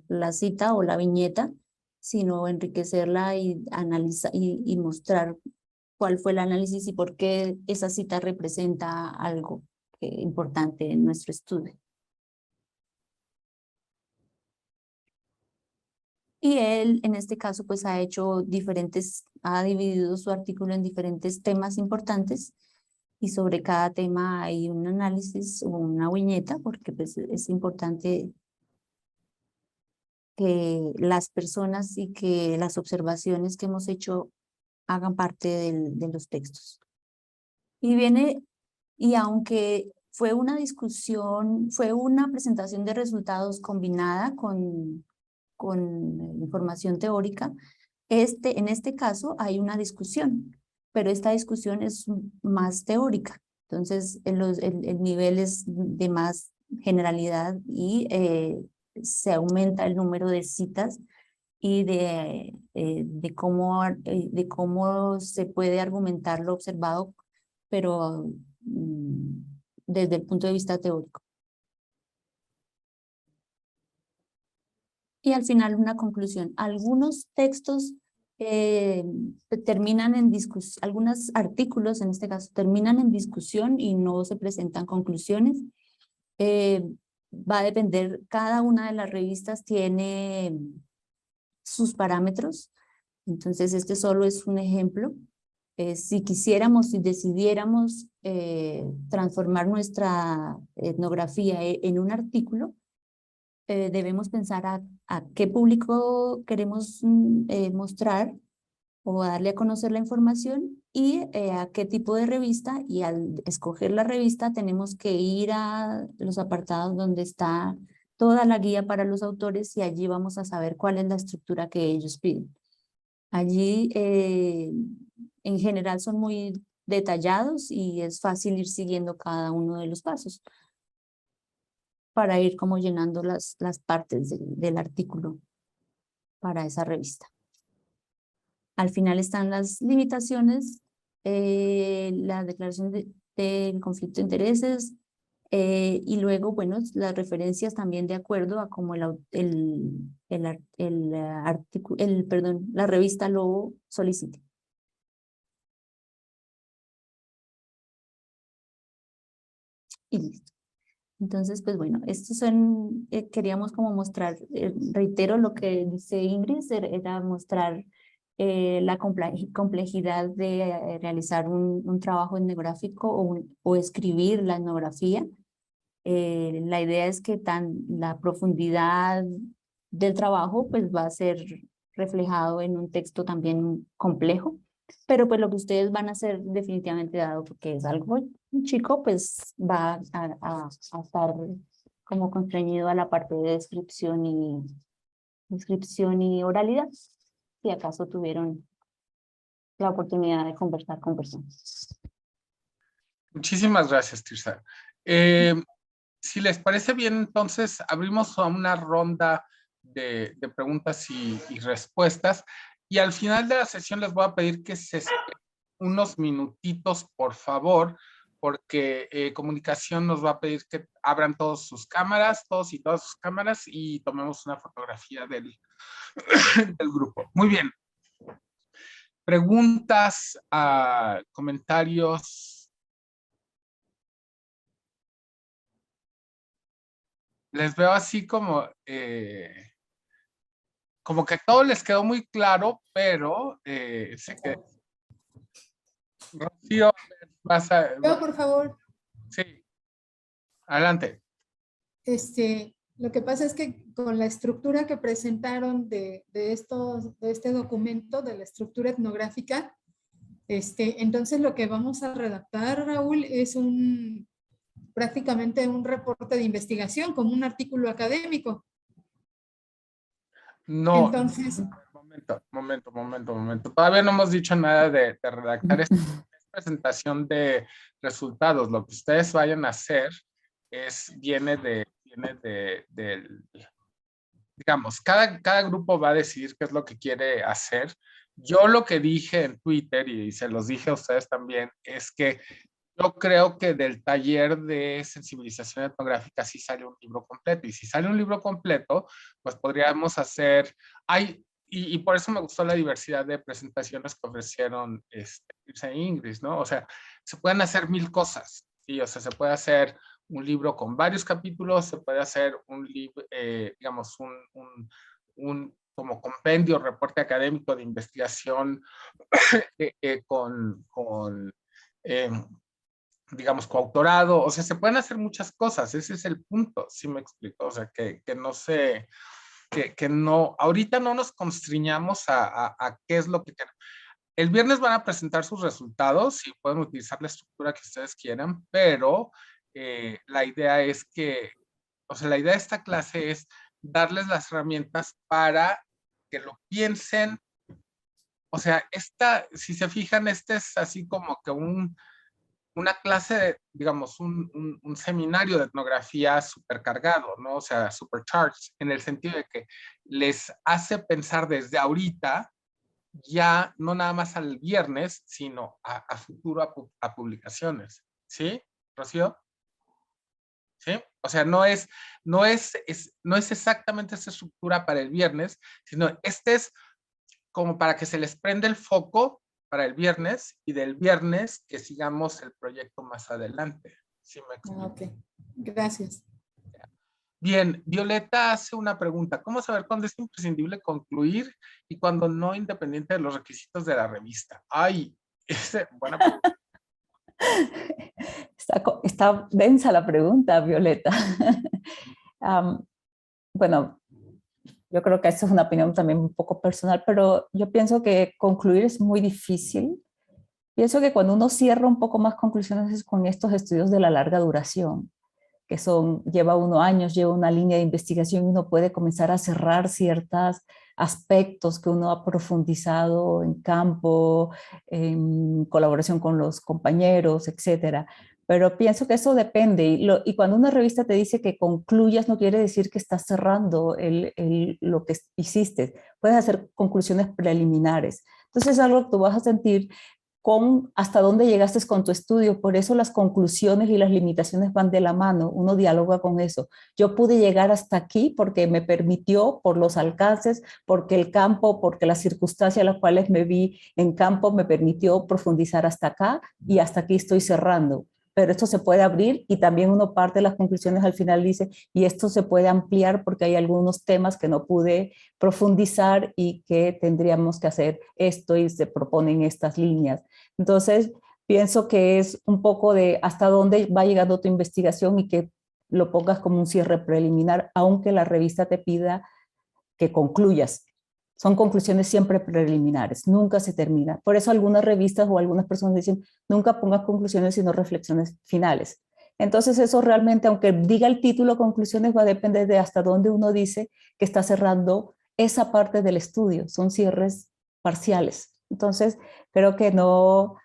Speaker 2: la cita o la viñeta, sino enriquecerla y analizar y mostrar cuál fue el análisis y por qué esa cita representa algo importante en nuestro estudio. Y él, en este caso, pues ha dividido su artículo en diferentes temas importantes, y sobre cada tema hay un análisis o una viñeta, porque pues es importante que las personas y que las observaciones que hemos hecho hagan parte de los textos. Y aunque fue una discusión, fue una presentación de resultados combinada con información teórica, en este caso hay una discusión, pero esta discusión es más teórica. Entonces, el nivel es de más generalidad, y se aumenta el número de citas y de cómo se puede argumentar lo observado, pero desde el punto de vista teórico. Y al final una conclusión. Algunos textos terminan en discusión, algunos artículos en este caso terminan en discusión y no se presentan conclusiones. Va a depender, cada una de las revistas tiene sus parámetros, entonces este solo es un ejemplo. Si quisiéramos, si decidiéramos transformar nuestra etnografía en un artículo, debemos pensar a qué público queremos mostrar o darle a conocer la información, y a qué tipo de revista, y al escoger la revista tenemos que ir a los apartados donde está toda la guía para los autores, y allí vamos a saber cuál es la estructura que ellos piden. Allí en general son muy detallados y es fácil ir siguiendo cada uno de los pasos para ir como llenando las partes del artículo para esa revista. Al final están las limitaciones, la declaración del conflicto de intereses, y luego, bueno, las referencias también de acuerdo a cómo la revista lo solicite. Y listo. Entonces, pues bueno, estos son, queríamos como mostrar, reitero lo que dice Ingrid, era mostrar la complejidad de realizar un trabajo etnográfico o escribir la etnografía. La idea es que la profundidad del trabajo pues va a ser reflejado en un texto también complejo, pero pues lo que ustedes van a hacer definitivamente, dado porque es algo chico, pues va a estar como constreñido a la parte de descripción y oralidad, si acaso tuvieron la oportunidad de conversar con personas.
Speaker 1: Muchísimas gracias, Tirsa. Si les parece bien, entonces abrimos a una ronda de preguntas y respuestas. Y al final de la sesión les voy a pedir que se esperen unos minutitos, por favor, porque comunicación nos va a pedir que abran todos sus cámaras, todos y todas sus cámaras, y tomemos una fotografía del grupo. Muy bien. Preguntas, comentarios. Les veo así como que todo les quedó muy claro, pero sé que Rocío, vas a...
Speaker 4: Yo, por favor.
Speaker 1: Sí, adelante.
Speaker 4: Lo que pasa es que con la estructura que presentaron de este documento, de la estructura etnográfica, entonces lo que vamos a redactar, Raúl, es prácticamente un reporte de investigación, como un artículo académico.
Speaker 1: No,
Speaker 4: entonces,
Speaker 1: momento. Todavía no hemos dicho nada de redactar esta presentación de resultados. Lo que ustedes vayan a hacer viene digamos, cada grupo va a decidir qué es lo que quiere hacer. Yo lo que dije en Twitter, y se los dije a ustedes también, es que yo creo que del taller de sensibilización etnográfica sí sale un libro completo. Y si sale un libro completo, pues podríamos hacer... Y por eso me gustó la diversidad de presentaciones que ofrecieron Ingrid, ¿no? O sea, se pueden hacer 1000 cosas. ¿Sí? O sea, se puede hacer un libro con varios capítulos, se puede hacer un libro, digamos, un como compendio, reporte académico de investigación digamos, coautorado, o sea, se pueden hacer muchas cosas, ese es el punto, ¿sí me explico? O sea, que no se, que no, ahorita no nos constriñamos a qué es lo que queremos. El viernes van a presentar sus resultados y pueden utilizar la estructura que ustedes quieran, pero la idea es que, o sea, la idea de esta clase es darles las herramientas para que lo piensen. O sea, si se fijan, es así como que una clase, digamos, un seminario de etnografía supercargado, ¿no? O sea, supercharged, en el sentido de que les hace pensar desde ahorita, ya no nada más al viernes, sino a futuro a publicaciones. ¿Sí, Rocío? ¿Sí? O sea, no es exactamente esa estructura para el viernes, sino es como para que se les prenda el foco para el viernes y del viernes que sigamos el proyecto más adelante. ¿Sí me explico?
Speaker 4: ok, gracias.
Speaker 1: Bien, Violeta hace una pregunta. ¿Cómo saber cuándo es imprescindible concluir y cuándo no, independiente de los requisitos de la revista? Ay, buena pregunta.
Speaker 3: Está densa la pregunta, Violeta. Bueno, yo creo que esa es una opinión también un poco personal, pero yo pienso que concluir es muy difícil. Pienso que cuando uno cierra un poco más conclusiones es con estos estudios de la larga duración, que lleva uno años, lleva una línea de investigación y uno puede comenzar a cerrar ciertas aspectos que uno ha profundizado en campo, en colaboración con los compañeros, etcétera. Pero pienso que eso depende, y cuando una revista te dice que concluyas no quiere decir que estás cerrando lo que hiciste. Puedes hacer conclusiones preliminares. Entonces es algo que tú vas a sentir con hasta dónde llegaste con tu estudio. Por eso las conclusiones y las limitaciones van de la mano. Uno dialoga con eso. Yo pude llegar hasta aquí porque me permitió, por los alcances, porque el campo, porque las circunstancias en las cuales me vi en campo me permitió profundizar hasta acá, y hasta aquí estoy cerrando. Pero esto se puede abrir, y también uno parte de las conclusiones al final dice, y esto se puede ampliar porque hay algunos temas que no pude profundizar y que tendríamos que hacer esto, y se proponen estas líneas. Entonces, pienso que es un poco de hasta dónde va llegando tu investigación, y que lo pongas como un cierre preliminar, aunque la revista te pida que concluyas. Son conclusiones siempre preliminares, nunca se termina. Por eso algunas revistas o algunas personas dicen, nunca pongas conclusiones sino reflexiones finales. Entonces eso realmente, aunque diga el título conclusiones, va a depender de hasta dónde uno dice que está cerrando esa parte del estudio. Son cierres parciales. Entonces creo que no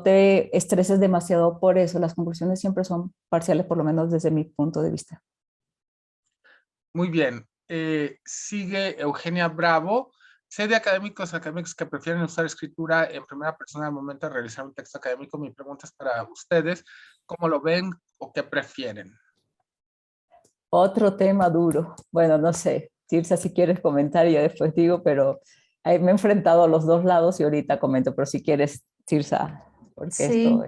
Speaker 3: te estreses demasiado por eso. Las conclusiones siempre son parciales, por lo menos desde mi punto de vista.
Speaker 1: Muy bien. Sigue Eugenia Bravo. Sé de académicos que prefieren usar escritura en primera persona al momento de realizar un texto académico. Mi pregunta es para ustedes. ¿Cómo lo ven o qué prefieren?
Speaker 3: Otro tema duro. Bueno, no sé, Tirsa, si quieres comentar, yo después digo, pero me he enfrentado a los dos lados y ahorita comento, pero si quieres, Tirsa, porque esto
Speaker 2: Sí.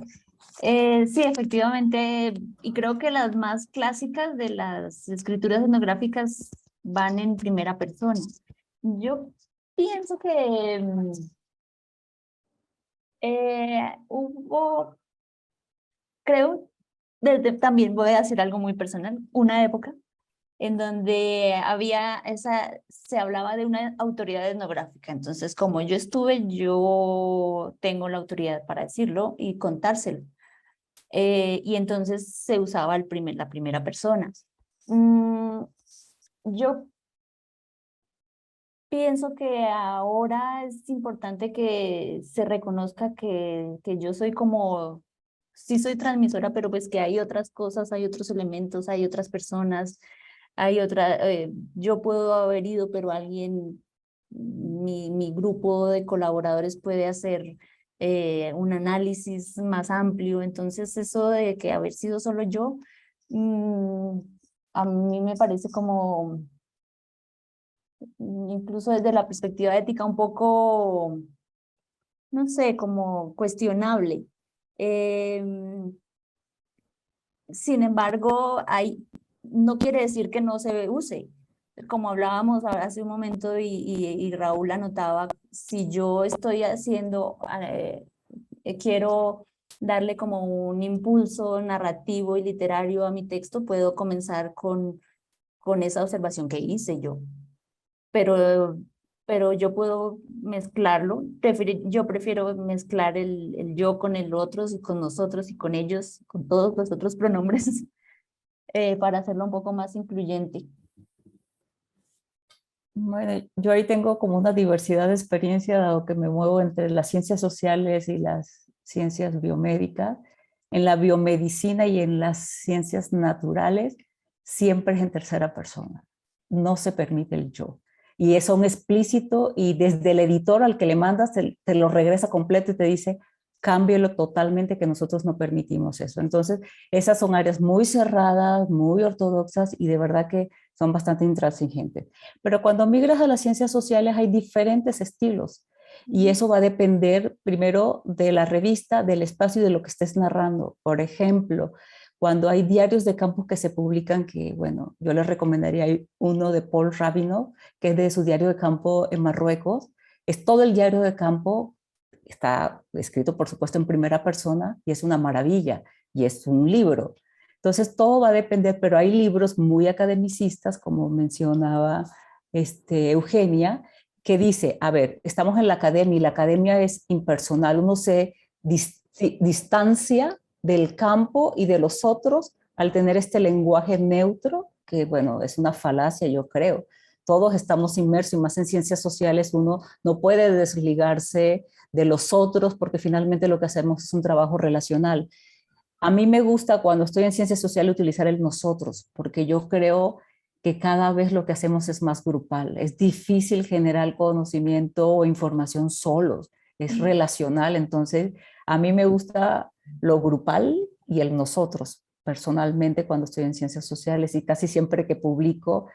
Speaker 3: es...
Speaker 2: Sí, efectivamente, y creo que las más clásicas de las escrituras etnográficas van en primera persona. Yo pienso que creo, también voy a decir algo muy personal, una época en donde se hablaba de una autoridad etnográfica. Entonces, como yo estuve, yo tengo la autoridad para decirlo y contárselo. Y entonces se usaba la primera persona. Yo pienso que ahora es importante que se reconozca que yo soy sí soy transmisora, pero pues que hay otras cosas, hay otros elementos, hay otras personas, yo puedo haber ido, pero mi grupo de colaboradores puede hacer un análisis más amplio. Entonces eso de que haber sido solo yo, a mí me parece como, incluso desde la perspectiva ética, un poco, no sé, como cuestionable. Sin embargo, no quiere decir que no se use. Como hablábamos hace un momento y Raúl anotaba, si yo estoy quiero darle como un impulso narrativo y literario a mi texto, puedo comenzar con esa observación que hice yo. Pero yo puedo mezclarlo. Yo prefiero mezclar el yo con el otro, y con nosotros y con ellos, con todos los otros pronombres, para hacerlo un poco más incluyente.
Speaker 3: Bueno, yo ahí tengo como una diversidad de experiencia, dado que me muevo entre las ciencias sociales y las ciencias biomédicas. En la biomedicina y en las ciencias naturales siempre es en tercera persona. No se permite el yo. Y es un explícito, y desde el editor al que le mandas te lo regresa completo y te dice, cámbialo totalmente, que nosotros no permitimos eso. Entonces, esas son áreas muy cerradas, muy ortodoxas, y de verdad que son bastante intransigentes. Pero cuando migras a las ciencias sociales hay diferentes estilos, y eso va a depender primero de la revista, del espacio y de lo que estés narrando. Por ejemplo, cuando hay diarios de campo que se publican, que bueno, yo les recomendaría uno de Paul Rabinow, que es de su diario de campo en Marruecos. Es todo el diario de campo, está escrito por supuesto en primera persona, y es una maravilla, y es un libro. Entonces todo va a depender, pero hay libros muy academicistas, como mencionaba Eugenia, que dice, a ver, estamos en la academia, y la academia es impersonal, uno se distancia del campo y de los otros al tener este lenguaje neutro, que bueno, es una falacia, yo creo. todos estamos inmersos, y más en ciencias sociales, uno no puede desligarse de los otros porque finalmente lo que hacemos es un trabajo relacional. A mí me gusta cuando estoy en ciencias sociales utilizar el nosotros, porque yo creo que cada vez lo que hacemos es más grupal. Es difícil generar conocimiento o información solos, es relacional. Entonces, a mí me gusta lo grupal y el nosotros, personalmente, cuando estoy en ciencias sociales, y casi siempre que publico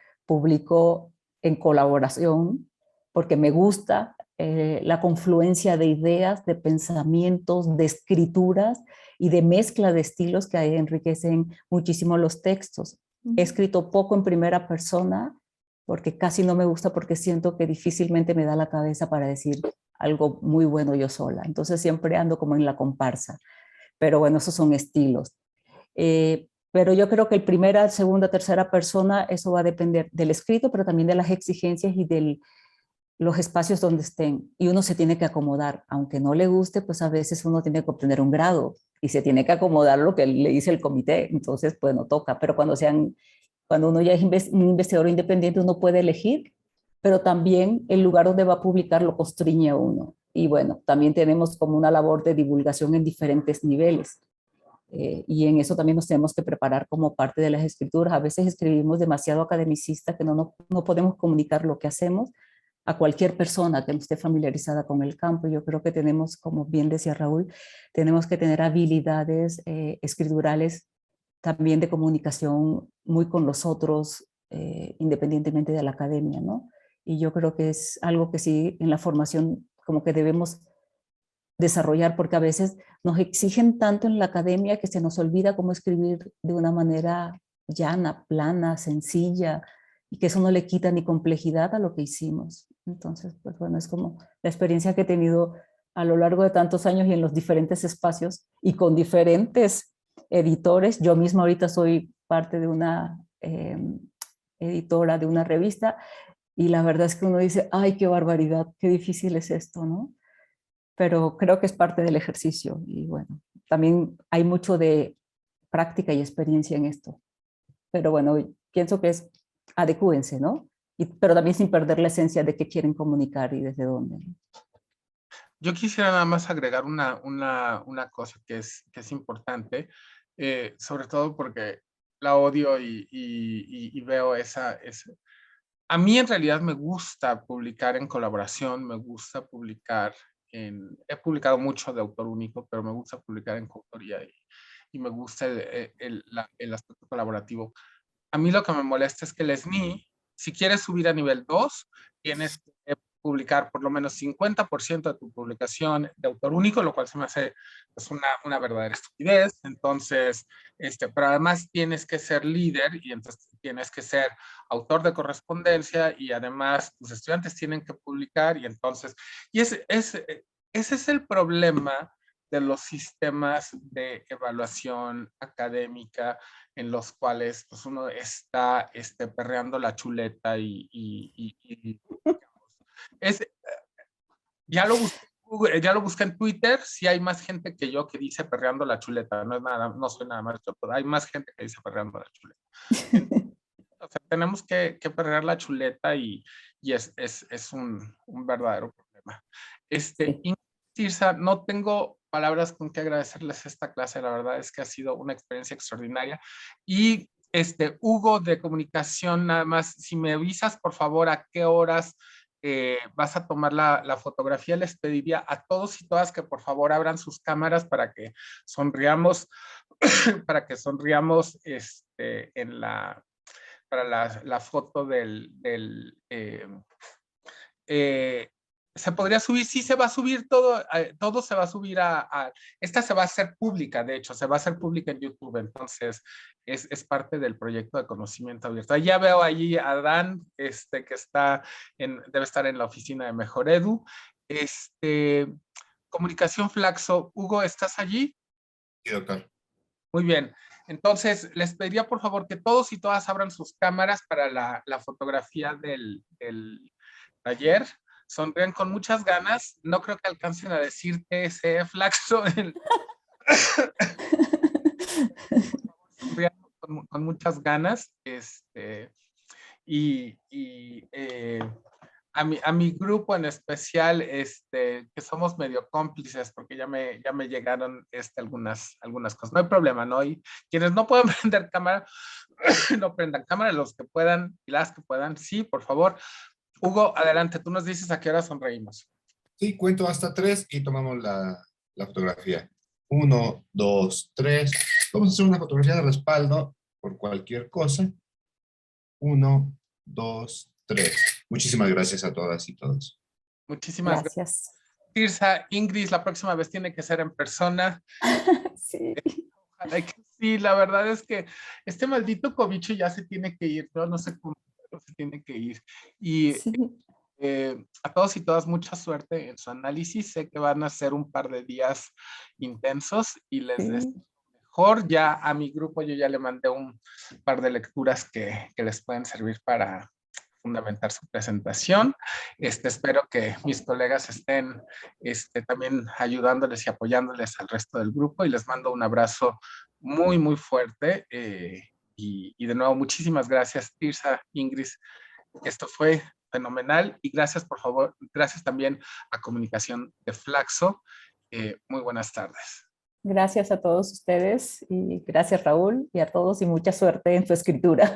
Speaker 3: en colaboración, porque me gusta la confluencia de ideas, de pensamientos, de escrituras y de mezcla de estilos que enriquecen muchísimo los textos. He escrito poco en primera persona porque casi no me gusta, porque siento que difícilmente me da la cabeza para decir algo muy bueno yo sola. Entonces siempre ando como en la comparsa. Pero bueno, esos son estilos. Pero yo creo que el primera, segunda, tercera persona, eso va a depender del escrito, pero también de las exigencias y de los espacios donde estén. Y uno se tiene que acomodar. Aunque no le guste, pues a veces uno tiene que obtener un grado y se tiene que acomodar lo que le dice el comité. Entonces, pues no toca. Pero cuando uno ya es un investigador independiente, uno puede elegir, pero también el lugar donde va a publicar lo constriñe a uno. Y bueno, también tenemos como una labor de divulgación en diferentes niveles. Y en eso también nos tenemos que preparar como parte de las escrituras. A veces escribimos demasiado academicista que no podemos comunicar lo que hacemos a cualquier persona que no esté familiarizada con el campo. Yo creo que tenemos, como bien decía Raúl, tenemos que tener habilidades escriturales, también de comunicación muy con los otros, independientemente de la academia, ¿no? Y yo creo que es algo que sí en la formación como que debemos desarrollar, porque a veces nos exigen tanto en la academia que se nos olvida cómo escribir de una manera llana, plana, sencilla, y que eso no le quita ni complejidad a lo que hicimos. Entonces, pues bueno, es como la experiencia que he tenido a lo largo de tantos años y en los diferentes espacios y con diferentes editores. Yo misma ahorita soy parte de una editora de una revista, y la verdad es que uno dice, ay, qué barbaridad, qué difícil es esto, ¿no? Pero creo que es parte del ejercicio y bueno, también hay mucho de práctica y experiencia en esto. Pero bueno, pienso que es adecúense, ¿no? Pero también sin perder la esencia de qué quieren comunicar y desde dónde.
Speaker 1: Yo quisiera nada más agregar una cosa que es importante, sobre todo porque la odio y veo esa. A mí en realidad me gusta publicar en colaboración, me gusta publicar he publicado mucho de autor único, pero me gusta publicar en coautoría y me gusta el aspecto colaborativo. A mí lo que me molesta es que el SNI, si quieres subir a nivel 2, tienes que publicar por lo menos 50% de tu publicación de autor único, lo cual se me hace pues, una verdadera estupidez. Entonces, pero además tienes que ser líder y entonces tienes que ser autor de correspondencia y además tus estudiantes tienen que publicar y entonces, ese es el problema de los sistemas de evaluación académica en los cuales pues, uno está perreando la chuleta es, ya lo busqué en Twitter, sí hay más gente que yo que dice perreando la chuleta, no soy nada más yo, pero hay más gente que dice perreando la chuleta. Entonces, o sea, tenemos que perrear la chuleta y es un verdadero problema. Tirsa, no tengo palabras con que agradecerles esta clase, la verdad es que ha sido una experiencia extraordinaria. Y Hugo de comunicación, nada más, si me avisas por favor a qué horas vas a tomar la fotografía, les pediría a todos y todas que por favor abran sus cámaras para que sonriamos, para la foto se podría subir, sí se va a subir todo se va a subir esta se va a hacer pública, de hecho, se va a hacer pública en YouTube, entonces es parte del proyecto de conocimiento abierto. Ya veo allí a Dan, que debe estar en la oficina de Mejor Edu. Comunicación Flaxo, Hugo, ¿estás allí?
Speaker 5: Sí, doctor.
Speaker 1: Muy bien. Entonces, les pediría por favor que todos y todas abran sus cámaras para la fotografía del taller. Sonríen con muchas ganas. No creo que alcancen a decir TSE Flaxo. Sonrían con muchas ganas. A mi grupo en especial, que somos medio cómplices, porque ya me llegaron algunas cosas. No hay problema, ¿no? Y quienes no pueden prender cámara, no prendan cámara, los que puedan y las que puedan, sí, por favor. Hugo, adelante, tú nos dices a qué hora sonreímos.
Speaker 5: Sí, cuento hasta 3 y tomamos la fotografía. 1, 2, 3. Vamos a hacer una fotografía de respaldo por cualquier cosa. 1, 2, 3. Muchísimas gracias a todas y todos.
Speaker 1: Muchísimas
Speaker 3: Gracias.
Speaker 1: Tirsa, Ingrid, la próxima vez tiene que ser en persona.
Speaker 3: Sí.
Speaker 1: Ojalá que sí, la verdad es que este maldito cobicho ya se tiene que ir, yo no sé cómo, pero se tiene que ir. Y
Speaker 3: Sí.
Speaker 1: a todos y todas, mucha suerte en su análisis. Sé que van a ser un par de días intensos y les deseo mejor. Ya a mi grupo yo ya le mandé un par de lecturas que les pueden servir para fundamentar su presentación. Espero que mis colegas estén también ayudándoles y apoyándoles al resto del grupo y les mando un abrazo muy, muy fuerte. Y de nuevo, muchísimas gracias, Tirsa, Ingrid. Esto fue fenomenal y gracias, por favor, gracias también a Comunicación de Flaxo. Muy buenas tardes.
Speaker 3: Gracias a todos ustedes y gracias Raúl y a todos y mucha suerte en tu escritura.